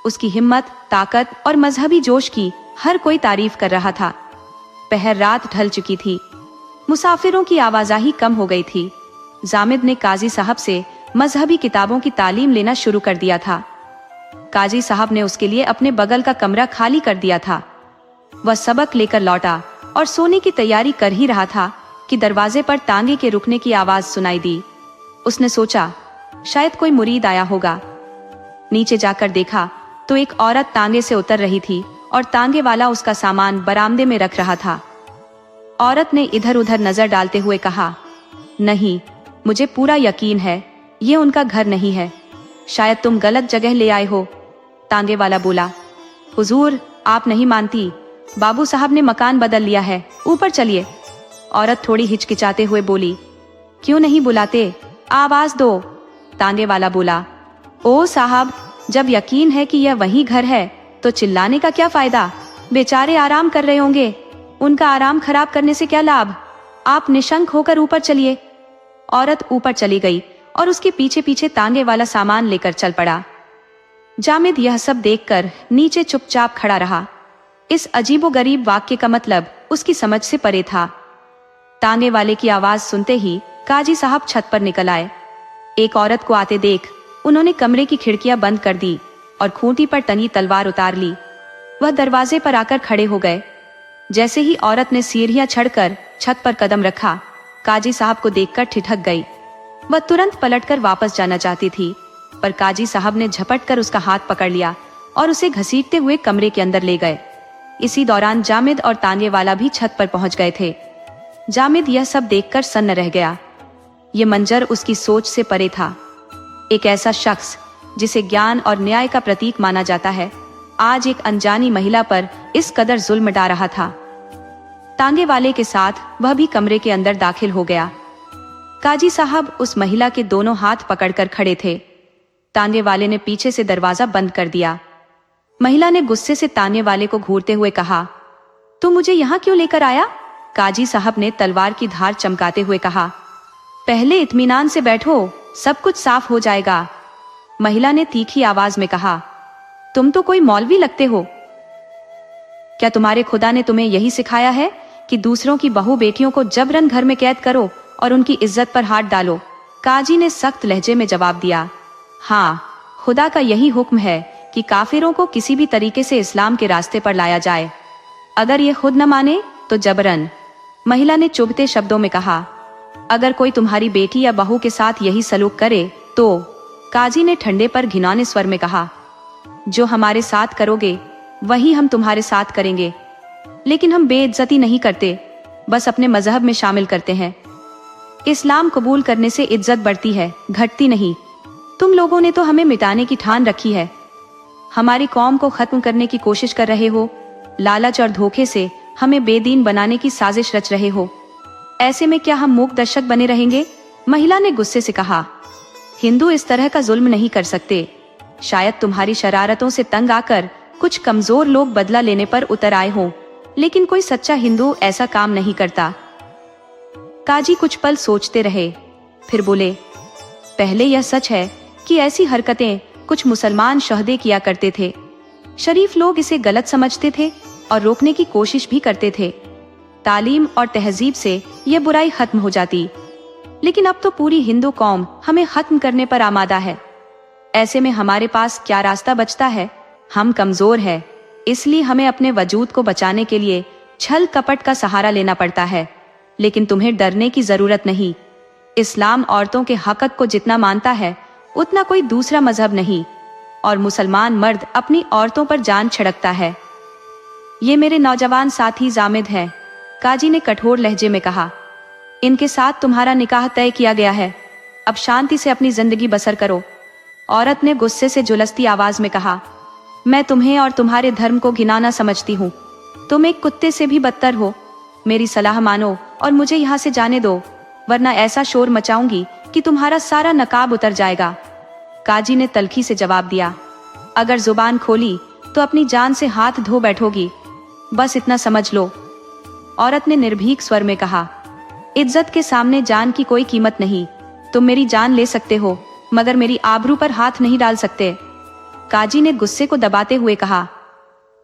उसकी हिम्मत, ताकत और मजहबी जोश की हर कोई तारीफ कर रहा था। पहर रात ढल चुकी थी। मुसाफिरों की आवाजाही कम हो गई थी। जामिद ने काजी साहब से मजहबी किताबों की तालीम लेना शुरू कर दिया था। काजी साहब ने उसके लिए अपने बगल का कमरा खाली कर दिया था। वह सबक लेकर लौटा और सोने की तैयारी कर ही रहा था कि दरवाजे पर तांगे के रुकने की आवाज सुनाई दी। उसने सोचा शायद कोई मुरीद आया होगा। नीचे जाकर देखा तो एक औरत तांगे से उतर रही थी और तांगे वाला उसका सामान बरामदे में रख रहा था। औरत ने इधर उधर नजर डालते हुए कहा, नहीं, मुझे पूरा यकीन है ये उनका घर नहीं है। शायद तुम गलत जगह ले आए हो। तांगे वाला बोला, हुजूर आप नहीं मानती, बाबू साहब ने मकान बदल लिया है, ऊपर चलिए। औरत थोड़ी हिचकिचाते हुए बोली, क्यों नहीं बुलाते, आवाज दो। तांगे वाला बोला, ओ साहब, जब यकीन है कि यह वही घर है तो चिल्लाने का क्या फायदा। बेचारे आराम कर रहे होंगे, उनका आराम खराब करने से क्या लाभ। आप निशंक होकर ऊपर चलिए। औरत ऊपर चली गई और उसके पीछे पीछे तांगे वाला सामान लेकर चल पड़ा। जामिद यह सब देखकर नीचे चुपचाप खड़ा रहा। इस अजीबोगरीब वाक्य का मतलब उसकी समझ से परे था। तांगे वाले की आवाज सुनते ही काजी साहब छत पर निकल आए। एक औरत को आते देख उन्होंने कमरे की खिड़कियां बंद कर दी और खूंटी पर टंगी तलवार उतार ली। वह दरवाजे पर आकर खड़े हो गए। जैसे ही औरत ने सीढ़ियां चढ़कर छत पर कदम रखा, काजी साहब को देखकर ठिठक गई। वह तुरंत पलटकर वापस जाना चाहती थी, पर काजी साहब ने झपटकर उसका हाथ पकड़ लिया और उसे घसीटते हुए कमरे के अंदर ले गए। इसी दौरान जामिद और तांगे वाला भी छत पर पहुंच गए थे। जामिद यह सब देखकर सन्न रह गया। ये मंजर उसकी सोच से परे था। एक ऐसा शख्स जिसे ज्ञान और न्याय का प्रतीक माना जाता है, आज एक अनजानी महिला पर इस कदर जुल्म डा रहा था। तांगे वाले के साथ वह भी कमरे के अंदर दाखिल हो गया। काजी साहब उस महिला के दोनों हाथ पकड़कर खड़े थे। तांगे वाले ने पीछे से दरवाजा बंद कर दिया। महिला ने गुस्से से तांगे वाले को घूरते हुए कहा, तू मुझे यहाँ क्यों लेकर आया। काजी साहब ने तलवार की धार चमकाते हुए कहा, पहले इत्मीनान से बैठो, सब कुछ साफ हो जाएगा। महिला ने तीखी आवाज में कहा, तुम तो कोई मौलवी लगते हो। क्या तुम्हारे खुदा ने तुम्हें यही सिखाया है कि दूसरों की बहू बेटियों को जबरन घर में कैद करो और उनकी इज्जत पर हाथ डालो। काजी ने सख्त लहजे में जवाब दिया, हाँ, खुदा का यही हुक्म है कि काफिरों को किसी भी तरीके से इस्लाम के रास्ते पर लाया जाए, अगर ये खुद न माने तो जबरन। महिला ने चुभते शब्दों में कहा, अगर कोई तुम्हारी बेटी या बहू के साथ यही सलूक करे तो। काजी ने ठंडे पर घिनौने स्वर में कहा, जो हमारे साथ करोगे वही हम तुम्हारे साथ करेंगे, लेकिन हम बेइज्जती नहीं करते, बस अपने मजहब में शामिल करते हैं। इस्लाम कबूल करने से इज्जत बढ़ती है, घटती नहीं। तुम लोगों ने तो हमें मिटाने की ठान रखी है, हमारी कौम को खत्म करने की कोशिश कर रहे हो, लालच और धोखे से हमें बेदीन बनाने की साजिश रच रहे हो। ऐसे में क्या हम मूक दर्शक बने रहेंगे। महिला ने गुस्से से कहा, हिंदू इस तरह का जुल्म नहीं कर सकते। शायद तुम्हारी शरारतों से तंग आकर कुछ कमजोर लोग बदला लेने पर उतर आए हों, लेकिन कोई सच्चा हिंदू ऐसा काम नहीं करता। काजी कुछ पल सोचते रहे, फिर बोले, पहले यह सच है कि ऐसी हरकतें कुछ मुसलमान शहदे किया करते थे। शरीफ लोग इसे गलत समझते थे और रोकने की कोशिश भी करते थे। तालीम और तहजीब से यह बुराई खत्म हो जाती, लेकिन अब तो पूरी हिंदू कौम हमें खत्म करने पर आमादा है। ऐसे में हमारे पास क्या रास्ता बचता है? हम कमजोर हैं, इसलिए हमें अपने वजूद को बचाने के लिए छल कपट का सहारा लेना पड़ता है। लेकिन तुम्हें डरने की जरूरत नहीं। इस्लाम औरतों के हक को जितना मानता है उतना कोई दूसरा मजहब नहीं, और मुसलमान मर्द अपनी औरतों पर जान छिड़कता है। ये मेरे नौजवान साथी जामिद हैं, काजी ने कठोर लहजे में कहा। इनके साथ तुम्हारा निकाह तय किया गया है, अब शांति से अपनी जिंदगी बसर करो। औरत ने गुस्से से झुलसती आवाज में कहा, मैं तुम्हें और तुम्हारे धर्म को घिनौना समझती हूँ। तुम एक कुत्ते से भी बदतर हो। मेरी सलाह मानो और मुझे यहाँ से जाने दो, वरना ऐसा शोर मचाऊंगी कि तुम्हारा सारा नकाब उतर जाएगा। काजी ने तल्खी से जवाब दिया, अगर जुबान खोली तो अपनी जान से हाथ धो बैठोगी, बस इतना समझ लो। औरत ने निर्भीक स्वर में कहा, इज्जत के सामने जान की कोई कीमत नहीं। तुम मेरी जान ले सकते हो, मगर मेरी आबरू पर हाथ नहीं डाल सकते। काजी ने गुस्से को दबाते हुए कहा,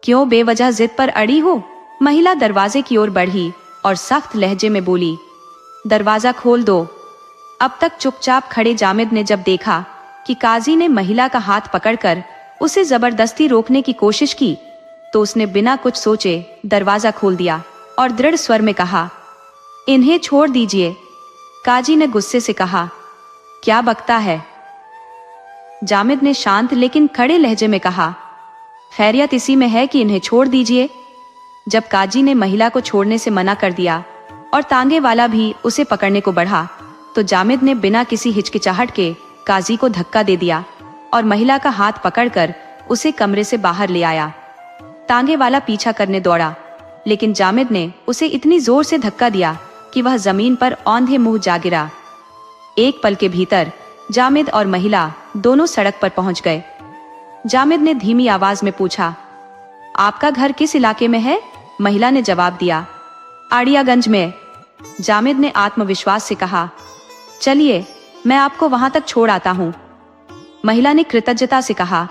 क्यों बेवजह जिद पर अड़ी हो? महिला दरवाजे की ओर बढ़ी और सख्त लहजे में बोली, दरवाजा खोल दो। अब तक चुपचाप खड़े जामिद ने जब देखा कि काजी ने महिला का हाथ पकड़कर उसे जबरदस्ती रोकने की कोशिश की, तो उसने बिना कुछ सोचे दरवाजा खोल दिया और दृढ़ स्वर में कहा, इन्हें छोड़ दीजिए। काजी ने गुस्से से कहा, क्या बकता है? जामिद ने शांत लेकिन खड़े लहजे में कहा, खैरियत इसी में है कि इन्हें छोड़ दीजिए। जब काजी ने महिला को छोड़ने से मना कर दिया और तांगे वाला भी उसे पकड़ने को बढ़ा, तो जामिद ने बिना किसी हिचकिचाहट के काजी को धक्का दे दिया और महिला का हाथ पकड़कर उसे कमरे से बाहर ले आया। तांगे वाला पीछा करने दौड़ा, लेकिन जामिद ने उसे इतनी जोर से धक्का दिया कि वह जमीन पर औंधे मुंह जा गिरा। एक पल के भीतर जामिद और महिला दोनों सड़क पर पहुंच गए। जामिद ने धीमी आवाज में पूछा, आपका घर किस इलाके में है? महिला ने जवाब दिया, आड़ियागंज में। जामिद ने आत्मविश्वास से कहा, चलिए मैं आपको वहां तक छोड़ आता हूं। महिला ने कृतज्ञता से कहा,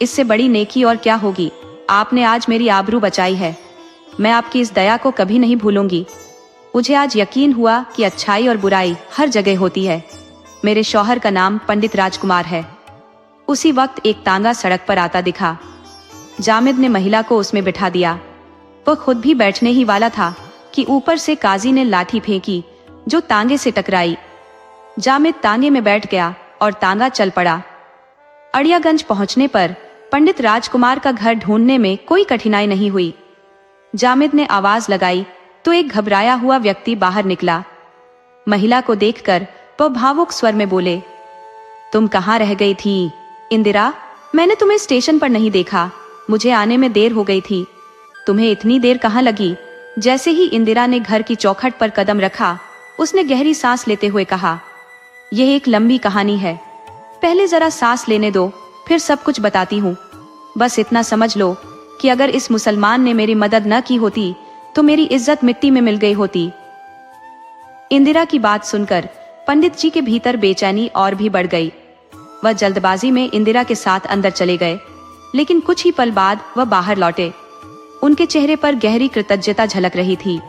इससे बड़ी नेकी और क्या होगी? आपने आज मेरी आबरू बचाई है। मैं आपकी इस दया को कभी नहीं भूलूंगी। मुझे आज यकीन हुआ कि अच्छाई और बुराई हर जगह होती है। मेरे शौहर का नाम पंडित राजकुमार है। उसी वक्त एक तांगा सड़क पर आता दिखा। जामिद ने महिला को उसमें बिठा दिया। वह खुद भी बैठने ही वाला था कि ऊपर से काजी ने लाठी फेंकी जो तांगे से टकराई। जामिद तांगे में बैठ गया और तांगा चल पड़ा। अड़ियागंज पहुंचने पर पंडित राजकुमार का घर ढूंढने में कोई कठिनाई नहीं हुई। जामिद ने आवाज लगाई तो एक घबराया हुआ व्यक्ति बाहर निकला। महिला को देखकर वह भावुक स्वर में बोले, तुम कहाँ रह गई थी इंदिरा? मैंने तुम्हें स्टेशन पर नहीं देखा। मुझे आने में देर हो गई थी। तुम्हें इतनी देर कहाँ लगी? जैसे ही इंदिरा ने घर की चौखट पर कदम रखा, उसने गहरी सांस लेते हुए कहा, यह एक लंबी कहानी है। पहले जरा सांस लेने दो, फिर सब कुछ बताती हूँ। बस इतना समझ लो कि अगर इस मुसलमान ने मेरी मदद न की होती तो मेरी इज्जत मिट्टी में मिल गई होती। इंदिरा की बात सुनकर पंडित जी के भीतर बेचैनी और भी बढ़ गई। वह जल्दबाजी में इंदिरा के साथ अंदर चले गए, लेकिन कुछ ही पल बाद वह बाहर लौटे। उनके चेहरे पर गहरी कृतज्ञता झलक रही थी।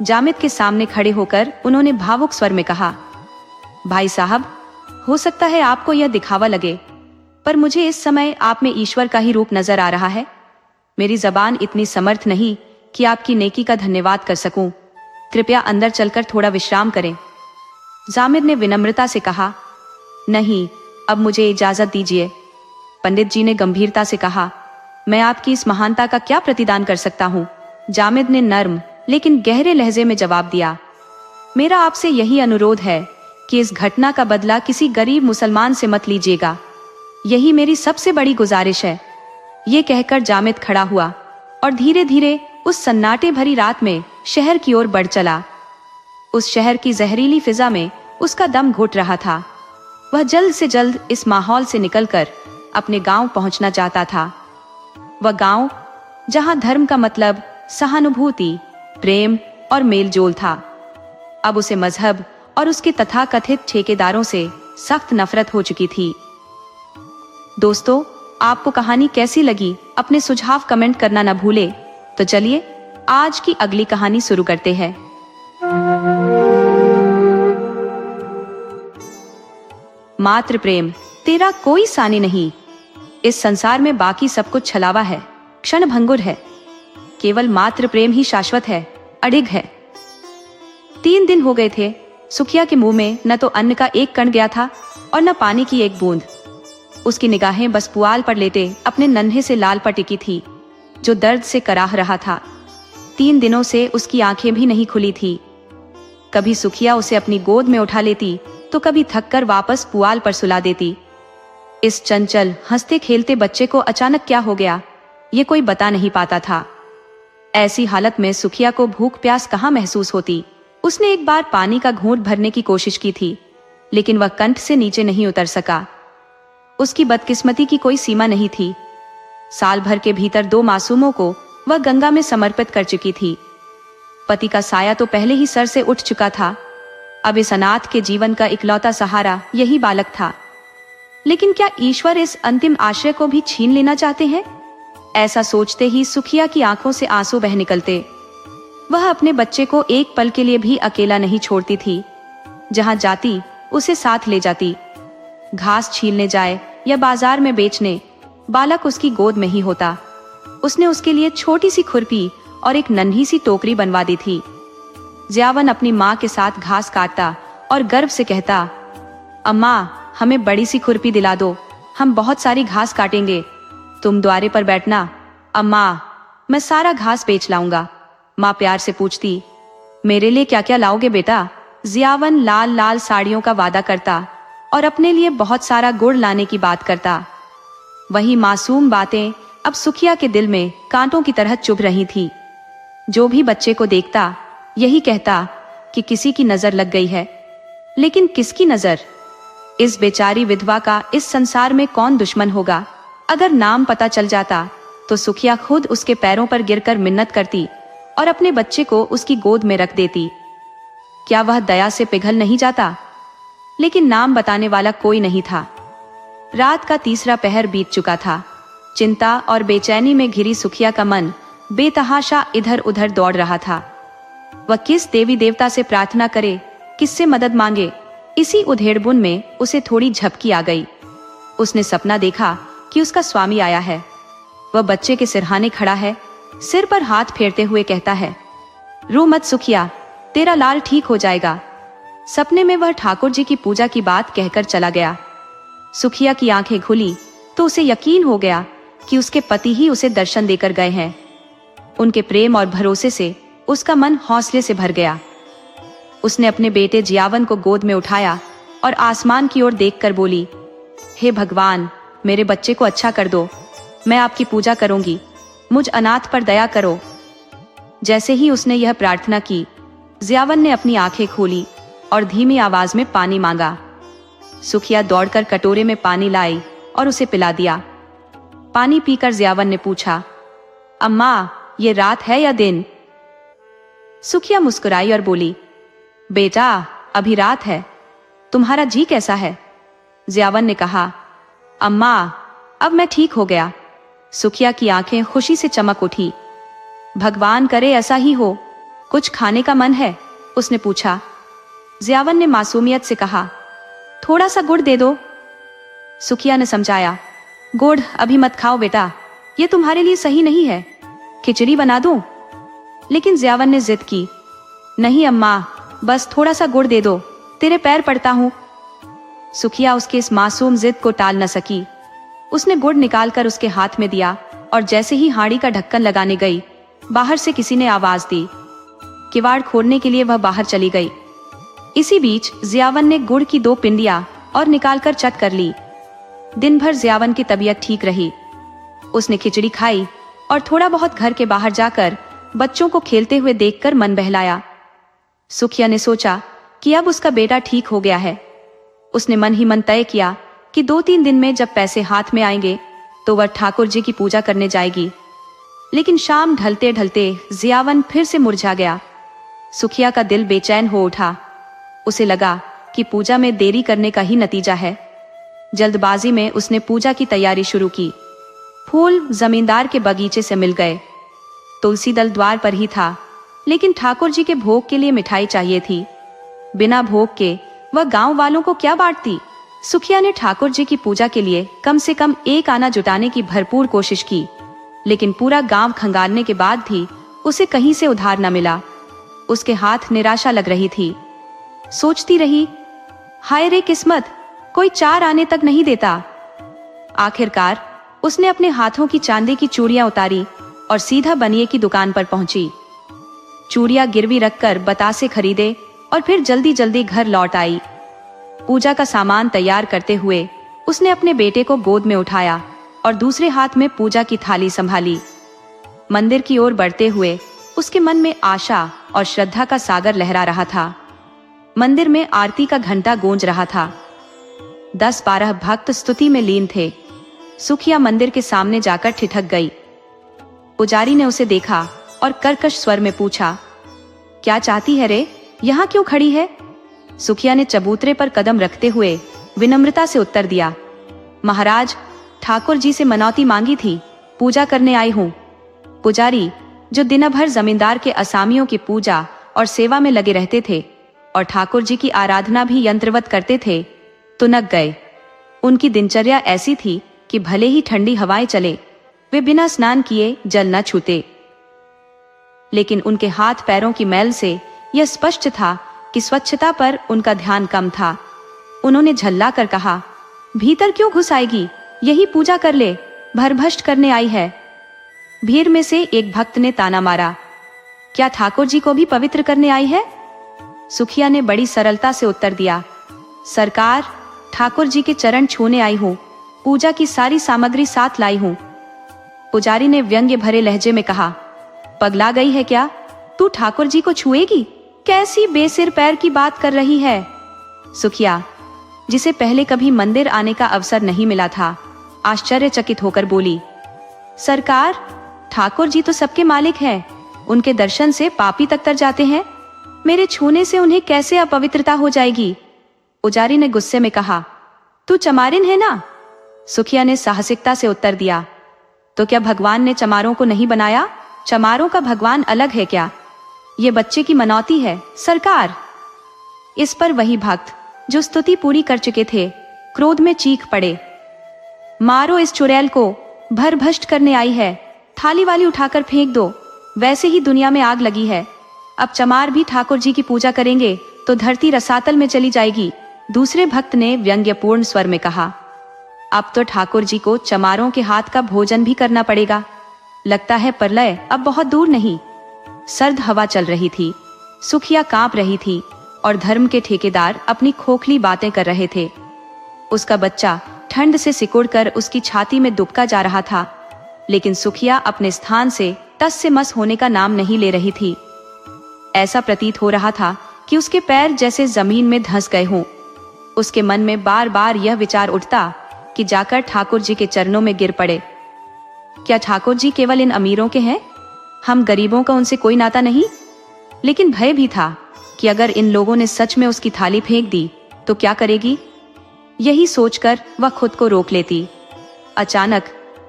जामिद के सामने खड़े होकर उन्होंने भावुक स्वर में कहा, भाई साहब, हो सकता है आपको यह दिखावा लगे, पर मुझे इस समय आप में ईश्वर का ही रूप नजर आ रहा है। मेरी जबान इतनी समर्थ नहीं कि आपकी नेकी का धन्यवाद कर सकूं। कृपया अंदर चलकर थोड़ा विश्राम करें। जामिद ने विनम्रता से कहा, नहीं, अब मुझे इजाजत दीजिए। पंडित जी ने गंभीरता से कहा, मैं आपकी इस महानता का क्या प्रतिदान कर सकता हूँ? जामिद ने नर्म लेकिन गहरे लहजे में जवाब दिया, मेरा आपसे यही अनुरोध है कि इस घटना का बदला किसी गरीब मुसलमान से मत लीजिएगा। यही मेरी सबसे बड़ी गुजारिश है। ये कहकर जामिद खड़ा हुआ और धीरे धीरे उस सन्नाटे भरी रात में शहर की ओर बढ़ चला। उस शहर की जहरीली फिजा में उसका दम घुट रहा था। वह जल्द से जल्द इस माहौल से निकलकर अपने गांव पहुंचना चाहता था। वह गांव जहां धर्म का मतलब सहानुभूति, प्रेम और मेलजोल था, अब उसे मजहब और उसके तथाकथित ठेकेदारों से सख्त नफरत हो चुकी थी। दोस्तों, आपको कहानी कैसी लगी? अपने सुझाव कमेंट करना न भूले। तो चलिए आज की अगली कहानी शुरू करते हैं। मात्र प्रेम, तेरा कोई सानी नहीं। इस संसार में बाकी सब कुछ छलावा है, क्षण भंगुर है। केवल मात्र प्रेम ही शाश्वत है, अडिग है। 3 दिन हो गए थे। सुखिया के मुंह में न तो अन्न का एक कण गया था और न पानी की एक बूंद। उसकी निगाहें बस पुआल पर लेटे अपने नन्हे से लाल पर टिकी थी, जो दर्द से कराह रहा था। 3 दिनों से उसकी आंखें भी नहीं खुली थी। कभी सुखिया उसे अपनी गोद में उठा लेती तो कभी थककर वापस पुआल पर सुला देती। इस चंचल हंसते खेलते बच्चे को अचानक क्या हो गया, ये कोई बता नहीं पाता था। ऐसी हालत में सुखिया को भूख प्यास कहाँ महसूस होती। उसने एक बार पानी का घूंट भरने की कोशिश की थी, लेकिन वह कंठ से नीचे नहीं उतर सका। उसकी बदकिस्मती की कोई सीमा नहीं थी। साल भर के भीतर 2 मासूमों को वह गंगा में समर्पित कर चुकी थी। पति का साया तो पहले ही सर से उठ चुका था। अब इस अनाथ के जीवन का इकलौता सहारा यही बालक था। लेकिन क्या ईश्वर इस अंतिम आश्रय को भी छीन लेना चाहते हैं? ऐसा सोचते ही सुखिया की आंखों से आंसू बह निकलते। वह अपने बच्चे को एक पल के लिए भी अकेला नहीं छोड़ती थी। जहां जाती उसे साथ ले जाती। घास छीलने जाए या बाजार में बेचने, बालक उसकी गोद में ही होता। उसने उसके लिए छोटी सी खुरपी और एक नन्ही सी टोकरी बनवा दी थी। जियावन अपनी माँ के साथ घास काटता और गर्व से कहता, अम्मा, हमें बड़ी सी खुरपी दिला दो, हम बहुत सारी घास काटेंगे। तुम द्वारे पर बैठना, अम्मा, मैं सारा घास बेच लाऊंगा। माँ प्यार से पूछती, मेरे लिए क्या क्या लाओगे बेटा? जियावन लाल लाल साड़ियों का वादा करता और अपने लिए बहुत सारा गुड़ लाने की बात करता। वही मासूम बातें अब सुखिया के दिल में कांटों की तरह चुभ रही थी। जो भी बच्चे को देखता यही कहता कि किसी की नजर लग गई है। लेकिन किसकी नजर? इस बेचारी विधवा का इस संसार में कौन दुश्मन होगा? अगर नाम पता चल जाता तो सुखिया खुद उसके पैरों पर गिरकर मिन्नत करती और अपने बच्चे को उसकी गोद में रख देती। क्या वह दया से पिघल नहीं जाता? लेकिन नाम बताने वाला कोई नहीं था। रात का 3रा पहर बीत चुका था। चिंता और बेचैनी में घिरी सुखिया का मन बेतहाशा इधर उधर दौड़ रहा था। वह किस देवी देवता से प्रार्थना करे, किससे मदद मांगे? इसी उधेड़बुन में उसे थोड़ी झपकी आ गई। उसने सपना देखा कि उसका स्वामी आया है। वह बच्चे के सिरहाने खड़ा है, सिर पर हाथ फेरते हुए कहता है, रो मत सुखिया, तेरा लाल ठीक हो जाएगा। सपने में वह ठाकुर जी की पूजा की बात कहकर चला गया। सुखिया की आंखें खुली तो उसे यकीन हो गया कि उसके पति ही उसे दर्शन देकर गए हैं। उनके प्रेम और भरोसे से उसका मन हौसले से भर गया। उसने अपने बेटे जियावन को गोद में उठाया और आसमान की ओर देखकर बोली, हे भगवान, मेरे बच्चे को अच्छा कर दो। मैं आपकी पूजा करूंगी, मुझ अनाथ पर दया करो। जैसे ही उसने यह प्रार्थना की, जियावन ने अपनी आंखें खोली और धीमी आवाज में पानी मांगा। सुखिया दौड़कर कटोरे में पानी लाई और उसे पिला दिया। पानी पीकर जियावन ने पूछा, अम्मा, ये रात है या दिन? सुखिया मुस्कुराई और बोली, बेटा, अभी रात है। तुम्हारा जी कैसा है? जियावन ने कहा, अम्मा, अब मैं ठीक हो गया। सुखिया की आंखें खुशी से चमक उठी। भगवान करे ऐसा ही हो। कुछ खाने का मन है? उसने पूछा। जियावन ने मासूमियत से कहा, थोड़ा सा गुड़ दे दो। सुखिया ने समझाया, गुड़ अभी मत खाओ बेटा, ये तुम्हारे लिए सही नहीं है। खिचड़ी बना दूं? लेकिन जियावन ने जिद की, नहीं अम्मा, बस थोड़ा सा गुड़ दे दो, तेरे पैर पड़ता हूं। सुखिया उसके इस मासूम जिद को टाल न सकी। उसने गुड़ निकालकर उसके हाथ में दिया और जैसे ही हांडी का ढक्कन लगाने गई, बाहर से किसी ने आवाज दी। किवाड़ खोलने के लिए वह बाहर चली गई। इसी बीच जियावन ने गुड़ की 2 पिंडियां और निकालकर चट कर ली। दिन भर जियावन की तबीयत ठीक रही। उसने खिचड़ी खाई और थोड़ा बहुत घर के बाहर जाकर बच्चों को खेलते हुए देखकर मन बहलाया। सुखिया ने सोचा कि अब उसका बेटा ठीक हो गया है। उसने मन ही मन तय किया कि 2-3 दिन में जब पैसे हाथ में आएंगे तो वह ठाकुर जी की पूजा करने जाएगी। लेकिन शाम ढलते ढलते जियावन फिर से मुरझा गया। सुखिया का दिल बेचैन हो उठा। उसे लगा कि कि पूजा में देरी करने का ही नतीजा है। जल्दबाजी में उसने पूजा की तैयारी शुरू की। फूल जमींदार के बगीचे से मिल गए। तुलसी दल द्वार पर ही था, लेकिन ठाकुर जी के भोग के लिए मिठाई चाहिए थी। बिना भोग के वह गांव वालों को क्या बांटती। सुखिया ने ठाकुर जी की पूजा के लिए कम से कम एक आना जुटाने की भरपूर कोशिश की, लेकिन पूरा गांव खंगालने के बाद भी उसे कहीं से उधार न मिला। उसके हाथ निराशा लग रही थी। सोचती रही, हाय रे किस्मत, कोई 4 आने तक नहीं देता। आखिरकार उसने अपने हाथों की चांदी की चूड़ियां उतारी और सीधा बनिए की दुकान पर पहुंची। चूड़ियां गिरवी रखकर बतासे खरीदे और फिर जल्दी जल्दी घर लौट आई। पूजा का सामान तैयार करते हुए उसने अपने बेटे को गोद में उठाया और दूसरे हाथ में पूजा की थाली संभाली। मंदिर की ओर बढ़ते हुए उसके मन में आशा और श्रद्धा का सागर लहरा रहा था। मंदिर में आरती का घंटा गूंज रहा था। 10-12 भक्त स्तुति में लीन थे। सुखिया मंदिर के सामने जाकर ठिठक गई। पुजारी ने उसे देखा और कर्कश स्वर में पूछा, क्या चाहती है रे, यहाँ क्यों खड़ी है? सुखिया ने चबूतरे पर कदम रखते हुए विनम्रता से उत्तर दिया, महाराज, ठाकुर जी से मनौती मांगी थी, पूजा करने आई हूँ। पुजारी, जो दिन भर जमींदार के असामियों की पूजा और सेवा में लगे रहते थे और ठाकुर जी की आराधना भी यंत्रवत करते थे, तुनक गए। उनकी दिनचर्या ऐसी थी कि भले ही ठंडी हवाएं चले, वे बिना स्नान किए जल न छूते। लेकिन उनके हाथ पैरों की मैल से यह स्पष्ट था कि स्वच्छता पर उनका ध्यान कम था। उन्होंने झल्ला कर कहा, भीतर क्यों घुस आएगी, यही पूजा कर ले, भरभष्ट करने आई है। भीड़ में से एक भक्त ने ताना मारा, क्या ठाकुर जी को भी पवित्र करने आई है? सुखिया ने बड़ी सरलता से उत्तर दिया, सरकार, ठाकुर जी के चरण छूने आई हूँ, पूजा की सारी सामग्री साथ लाई हूँ। पुजारी ने व्यंग्य भरे लहजे में कहा, पगला गई है क्या, तू ठाकुर जी को छुएगी? कैसी बेसिर पैर की बात कर रही है? सुखिया, जिसे पहले कभी मंदिर आने का अवसर नहीं मिला था, आश्चर्यचकित होकर बोली, सरकार, ठाकुर जी तो सबके मालिक हैं, उनके दर्शन से पापी तक तर जाते हैं, मेरे छूने से उन्हें कैसे अपवित्रता हो जाएगी? पुजारी ने गुस्से में कहा, तू चमारिन है ना? सुखिया ने साहसिकता से उत्तर दिया, तो क्या भगवान ने चमारों को नहीं बनाया? चमारों का भगवान अलग है क्या? ये बच्चे की मनौती है, सरकार। इस पर वही भक्त जो स्तुति पूरी कर चुके थे क्रोध में चीख पड़े, मारो इस चुड़ैल को, भरभष्ट करने आई है, थाली वाली उठाकर फेंक दो, वैसे ही दुनिया में आग लगी है। अब चमार भी ठाकुर जी की पूजा करेंगे तो धरती रसातल में चली जाएगी। दूसरे भक्त ने व्यंग्यपूर्ण स्वर में कहा, अब तो ठाकुर जी को चमारों के हाथ का भोजन भी करना पड़ेगा। लगता है प्रलय अब बहुत दूर नहीं। सर्द हवा चल रही थी, सुखिया कांप रही थी और धर्म के ठेकेदार अपनी खोखली बातें कर रहे थे। उसका बच्चा ठंड से सिकुड़कर उसकी छाती में दुबका जा रहा था, लेकिन सुखिया अपने स्थान से तस से मस होने का नाम नहीं ले रही थी। ऐसा प्रतीत हो रहा था कि उसके पैर जैसे जमीन में धंस गए हों। उसके मन में बार बार यह विचार उठता कि जाकर ठाकुर जी के चरणों में गिर पड़े। क्या ठाकुर जी केवल इन अमीरों के हैं? हम गरीबों का उनसे कोई नाता नहीं? लेकिन भय भी था कि अगर इन लोगों ने सच में उसकी थाली फेंक दी तो क्या करेगी? यही सोचकर वह खुद को रोक लेती। अचानक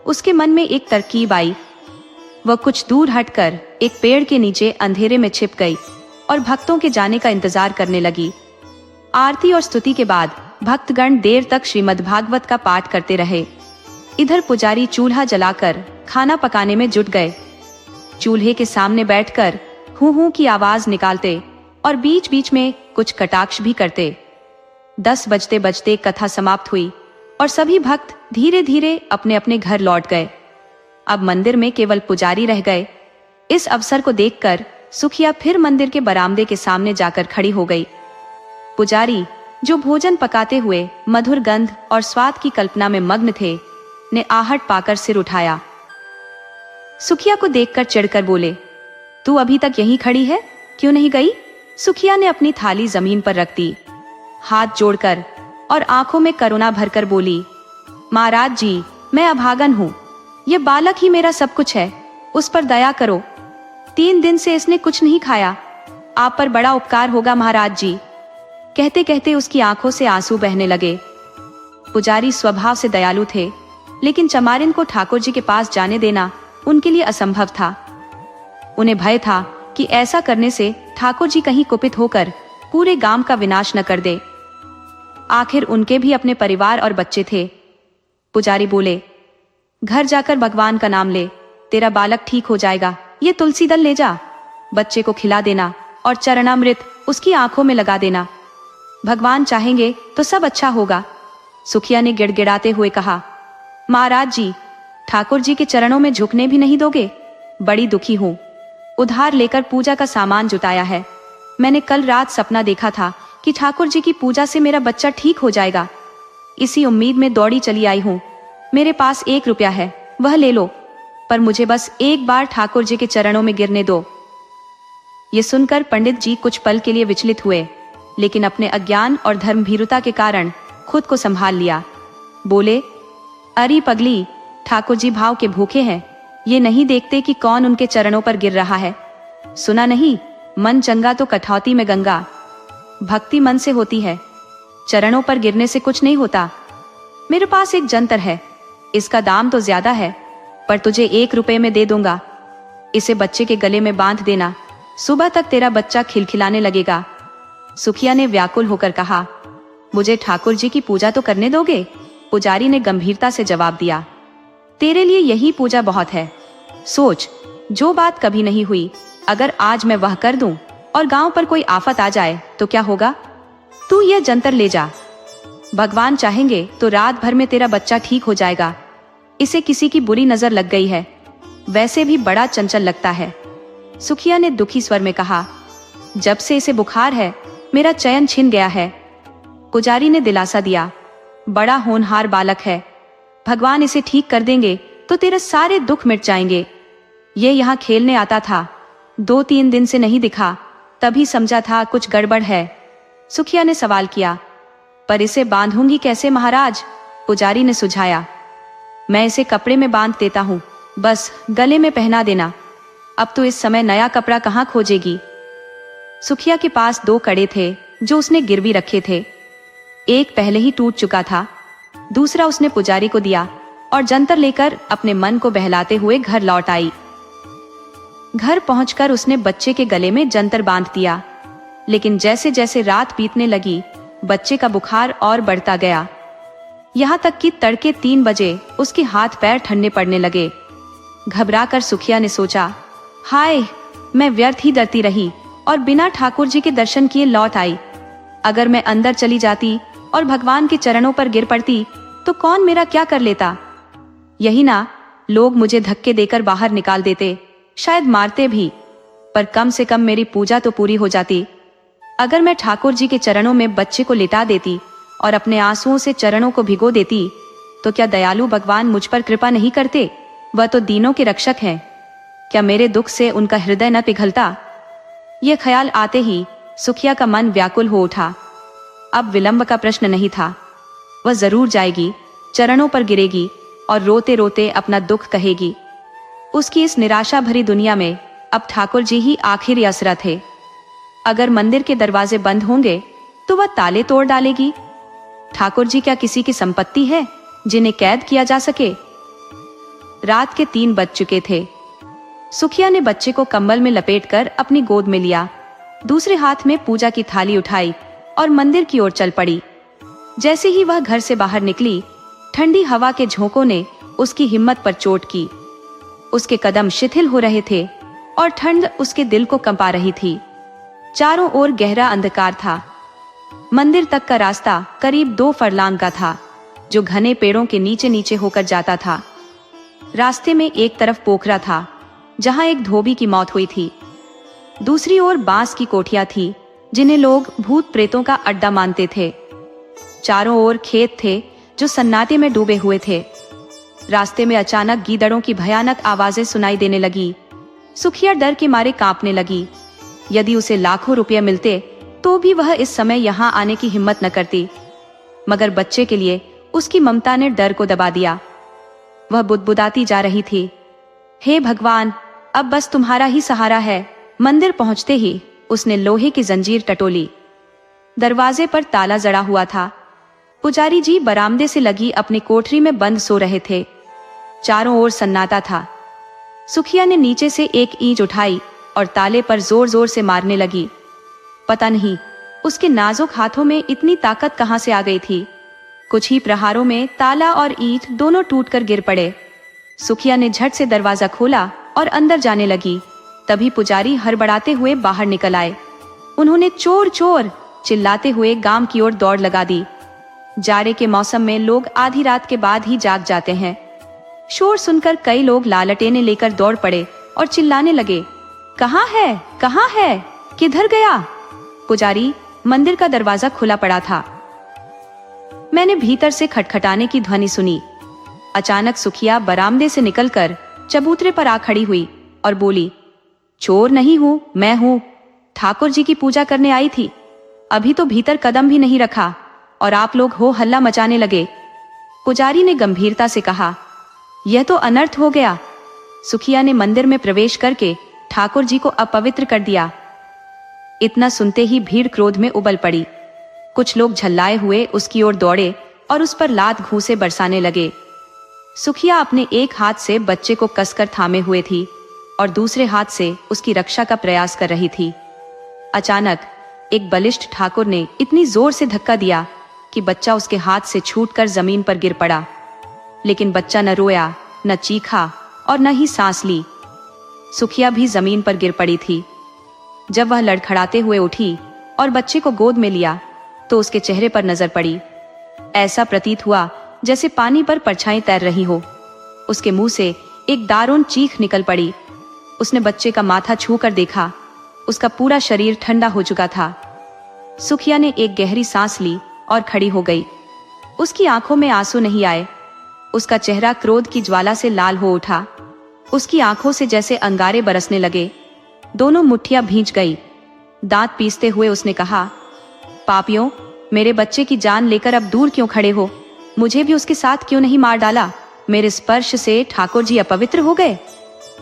उसके मन में एक तरकीब आई। वह कुछ दूर हटकर एक पेड़ के नीचे अंधेरे में छिप गई और भक्तों के जाने का इंतजार करने लगी। आरती और स्तुति के बाद भक्तगण देर तक श्रीमद् भागवत का पाठ करते रहे। इधर पुजारी चूल्हा जलाकर खाना पकाने में जुट गए। चूल्हे के सामने बैठकर हूं हूं की आवाज निकालते और बीच बीच में कुछ कटाक्ष भी करते। 10 बजते बजते कथा समाप्त हुई और सभी भक्त धीरे धीरे अपने अपने घर लौट गए। अब मंदिर में केवल पुजारी रह गए। इस अवसर को देखकर सुखिया फिर मंदिर के बरामदे के सामने जाकर खड़ी हो गई। पुजारी, जो भोजन पकाते हुए मधुर गंध और स्वाद की कल्पना में मग्न थे, ने आहट पाकर सिर उठाया। सुखिया को देखकर चिढ़कर बोले, तू अभी तक यहीं खड़ी है, क्यों नहीं गई? सुखिया ने अपनी थाली जमीन पर रख दी, हाथ जोड़कर और आंखों में करुणा भरकर बोली, महाराज जी, मैं अभागन हूँ, ये बालक ही मेरा सब कुछ है, उस पर दया करो। 3 दिन से इसने कुछ नहीं खाया, आप पर बड़ा उपकार होगा महाराज जी। कहते कहते उसकी आंखों से आंसू बहने लगे। पुजारी स्वभाव से दयालु थे, लेकिन चमारिन को ठाकुर जी के पास जाने देना उनके लिए असंभव था। उन्हें भय था कि ऐसा करने से ठाकुर जी कहीं कुपित होकर पूरे गांव का विनाश न कर दे। आखिर उनके भी अपने परिवार और बच्चे थे। पुजारी बोले, घर जाकर भगवान का नाम ले, तेरा बालक ठीक हो जाएगा। ये तुलसी दल ले जा, बच्चे को खिला देना और चरणामृत उसकी आंखों में लगा देना। भगवान चाहेंगे तो सब अच्छा होगा। सुखिया ने गिड़गिड़ाते हुए कहा, महाराज जी, ठाकुर जी के चरणों में झुकने भी नहीं दोगे? बड़ी दुखी हूं। उधार लेकर पूजा का सामान जुटाया है। मैंने कल रात सपना देखा था कि ठाकुर जी की पूजा से मेरा बच्चा ठीक हो जाएगा। इसी उम्मीद में दौड़ी चली आई हूं। मेरे पास 1 रुपया है, वह ले लो, पर मुझे बस एक बार ठाकुर जी के चरणों में गिरने दो। ये सुनकर पंडित जी कुछ पल के लिए विचलित हुए, लेकिन अपने अज्ञान और धर्मभीरुता के कारण खुद को संभाल लिया। बोले, अरे पगली, ठाकुर जी भाव के भूखे हैं। ये नहीं देखते कि कौन उनके चरणों पर गिर रहा है? सुना नहीं, मन चंगा तो कठौती में गंगा। भक्ति मन से होती है, चरणों पर गिरने से कुछ नहीं होता। मेरे पास एक जंतर है, इसका दाम तो ज्यादा है, पर तुझे 1 रुपए में दे दूंगा। इसे बच्चे के गले में बांध देना, सुबह तक तेरा बच्चा खिलखिलाने लगेगा। सुखिया ने व्याकुल होकर कहा, मुझे ठाकुर जी की पूजा तो करने दोगे? पुजारी ने गंभीरता से जवाब दिया, तेरे लिए यही पूजा बहुत है। सोच, जो बात कभी नहीं हुई, अगर आज मैं वह कर दूं और गांव पर कोई आफत आ जाए तो क्या होगा? तू यह जंतर ले जा, भगवान चाहेंगे तो रात भर में तेरा बच्चा ठीक हो जाएगा। इसे किसी की बुरी नजर लग गई है, वैसे भी बड़ा चंचल लगता है। सुखिया ने दुखी स्वर में कहा, जब से इसे बुखार है, मेरा चयन छिन गया है। पुजारी ने दिलासा दिया, बड़ा होनहार बालक है, भगवान इसे ठीक कर देंगे तो तेरे सारे दुख मिट जाएंगे। ये यहाँ खेलने आता था, 2-3 दिन से नहीं दिखा, तभी समझा था कुछ गड़बड़ है। सुखिया ने सवाल किया, पर इसे बांधूंगी कैसे महाराज? पुजारी ने सुझाया, मैं इसे कपड़े में बांध देता हूँ, बस गले में पहना देना। अब तो इस समय नया कपड़ा कहाँ खोजेगी? सुखिया के पास 2 कड़े थे जो उसने गिरवी रखे थे। एक पहले ही टूट चुका था, दूसरा उसने पुजारी को दिया और जंतर लेकर अपने मन को बहलाते हुए घर लौट आई। घर पहुंचकर उसने बच्चे के गले में जंतर बांध दिया, लेकिन जैसे जैसे रात बीतने लगी, बच्चे का बुखार और बढ़ता गया। यहाँ तक कि तड़के 3 बजे उसके हाथ पैर ठंडे पड़ने लगे। घबराकर सुखिया ने सोचा, हाय, मैं व्यर्थ ही डरती रही और बिना ठाकुर जी के दर्शन किए लौट आई। अगर मैं अंदर चली जाती और भगवान के चरणों पर गिर पड़ती तो कौन मेरा क्या कर लेता? यही ना, लोग मुझे धक्के देकर बाहर निकाल देते, शायद मारते भी, पर कम से कम मेरी पूजा तो पूरी हो जाती। अगर मैं ठाकुर जी के चरणों में बच्चे को लिटा देती और अपने आंसुओं से चरणों को भिगो देती, तो क्या दयालु भगवान मुझ पर कृपा नहीं करते? वह तो दीनों के रक्षक हैं। क्या मेरे दुख से उनका हृदय न पिघलता? यह ख्याल आते ही सुखिया का मन व्याकुल हो उठा। अब विलंब का प्रश्न नहीं था, वह जरूर जाएगी, चरणों पर गिरेगी और रोते रोते अपना दुख कहेगी। उसकी इस निराशा भरी दुनिया में अब ठाकुर जी ही आखिरी आसरा थे। अगर मंदिर के दरवाजे बंद होंगे तो वह ताले तोड़ डालेगी। ठाकुर जी क्या किसी की संपत्ति है जिन्हें कैद किया जा सके? रात के 3 बज चुके थे। सुखिया ने बच्चे को कंबल में लपेटकर अपनी गोद में लिया, दूसरे हाथ में पूजा की थाली उठाई और मंदिर की ओर चल पड़ी। जैसे ही वह घर से बाहर निकली, ठंडी हवा के झोंकों ने उसकी हिम्मत पर चोट की। उसके कदम शिथिल हो रहे थे और ठंड उसके दिल को कंपा रही थी। चारों ओर गहरा अंधकार था। मंदिर तक का रास्ता करीब 2 फरलांग का था, जो घने पेड़ों के नीचे नीचे होकर जाता था। रास्ते में एक तरफ पोखरा था, जहां एक धोबी की मौत हुई थी। दूसरी ओर बांस की कोठियां थी, जिन्हें लोग भूत प्रेतों का अड्डा मानते थे। चारों ओर खेत थे जो सन्नाटे में डूबे हुए थे। रास्ते में अचानक गीदड़ों की भयानक आवाजें सुनाई देने लगी। सुखिया डर के मारे कांपने लगी। यदि उसे लाखों रुपये मिलते तो भी वह इस समय यहाँ आने की हिम्मत न करती, मगर बच्चे के लिए उसकी ममता ने डर को दबा दिया। वह बुदबुदाती जा रही थी, हे भगवान, अब बस तुम्हारा ही सहारा है। मंदिर पहुंचते ही उसने लोहे की जंजीर टटोली। दरवाजे पर ताला जड़ा हुआ था। पुजारी जी बरामदे से लगी अपनी कोठरी में बंद सो रहे थे। चारों ओर सन्नाटा था। सुखिया ने नीचे से एक ईंट उठाई और ताले पर जोर जोर से मारने लगी। पता नहीं उसके नाजुक हाथों में इतनी ताकत कहां से आ गई थी। कुछ ही प्रहारों में ताला और ईंट दोनों टूटकर गिर पड़े। सुखिया ने झट से दरवाजा खोला और अंदर जाने लगी। तभी पुजारी हड़बड़ाते हुए बाहर निकल आए। उन्होंने चोर चोर चिल्लाते हुए गांव की ओर दौड़ लगा दी। जाड़े के मौसम में लोग आधी रात के बाद ही जाग जाते हैं। शोर सुनकर कई लोग लालटेने लेकर दौड़ पड़े और चिल्लाने लगे, कहाँ है, कहाँ है, किधर गया? पुजारी, मंदिर का दरवाजा खुला पड़ा था। मैंने भीतर से खटखटाने की ध्वनि सुनी। अचानक सुखिया बरामदे से निकलकर चबूतरे पर आ खड़ी हुई और बोली, चोर नहीं हूं, मैं हूं। ठाकुर जी की पूजा करने आई थी। अभी तो भीतर कदम भी नहीं रखा और आप लोग हो हल्ला मचाने लगे। पुजारी ने गंभीरता से कहा, यह तो अनर्थ हो गया। सुखिया ने मंदिर में प्रवेश करके ठाकुर जी को अपवित्र कर दिया। इतना सुनते ही भीड़ क्रोध में उबल पड़ी। कुछ लोग झल्लाए हुए उसकी ओर दौड़े और उस पर लात घूंसे बरसाने लगे। सुखिया अपने एक हाथ से बच्चे को कसकर थामे हुए थी और दूसरे हाथ से उसकी रक्षा का प्रयास कर रही थी। अचानक एक बलिष्ठ ठाकुर ने इतनी जोर से धक्का दिया कि बच्चा उसके हाथ से छूटकर जमीन पर गिर पड़ा। लेकिन बच्चा न रोया, न चीखा और न ही सांस ली। सुखिया भी जमीन पर गिर पड़ी थी। जब वह लड़खड़ाते हुए उठी और बच्चे को गोद में लिया तो उसके चेहरे पर नजर पड़ी। ऐसा प्रतीत हुआ जैसे पानी पर परछाई तैर रही हो। उसके मुंह से एक दारुण चीख निकल पड़ी। उसने बच्चे का माथा छू कर देखा। उसका पूरा शरीर ठंडा हो चुका था। सुखिया ने एक गहरी सांस ली और खड़ी हो गई। उसकी आंखों में आंसू नहीं आए। उसका चेहरा क्रोध की ज्वाला से लाल हो उठा। उसकी आंखों से जैसे अंगारे बरसने लगे। दोनों मुट्ठियां भींच गई। दांत पीसते हुए उसने कहा, पापियों, मेरे बच्चे की जान लेकर अब दूर क्यों खड़े हो? मुझे भी उसके साथ क्यों नहीं मार डाला? मेरे स्पर्श से ठाकुर जी अपवित्र हो गए।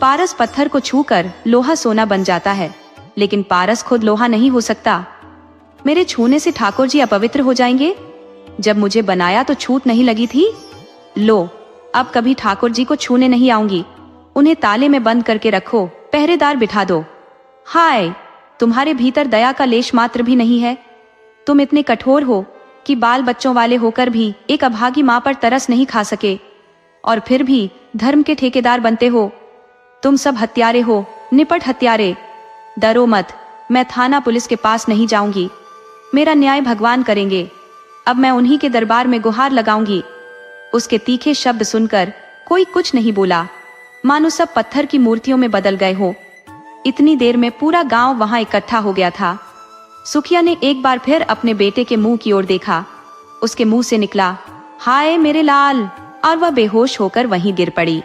पारस पत्थर को छूकर लोहा सोना बन जाता है, लेकिन पारस खुद लोहा नहीं हो सकता। मेरे छूने से ठाकुर जी अपवित्र हो जाएंगे? जब मुझे बनाया तो छूट नहीं लगी थी। लो, अब कभी ठाकुर जी को छूने नहीं आऊंगी। उन्हें ताले में बंद करके रखो, पहरेदार बिठा दो। हाय, तुम्हारे भीतर दया का लेश मात्र भी नहीं है। तुम इतने कठोर हो कि बाल बच्चों वाले होकर भी एक अभागी मां पर तरस नहीं खा सके, और फिर भी धर्म के ठेकेदार बनते हो। तुम सब हत्यारे हो, निपट हत्यारे। डरो मत, मैं थाना पुलिस के पास नहीं जाऊंगी। मेरा न्याय भगवान करेंगे। अब मैं उन्हीं के दरबार में गुहार लगाऊंगी। उसके तीखे शब्द सुनकर कोई कुछ नहीं बोला, मानो सब पत्थर की मूर्तियों में बदल गए हो। इतनी देर में पूरा गांव वहां इकट्ठा हो गया था। सुखिया ने एक बार फिर अपने बेटे के मुंह की ओर देखा। उसके मुंह से निकला, हाय मेरे लाल, और वह बेहोश होकर वहीं गिर पड़ी।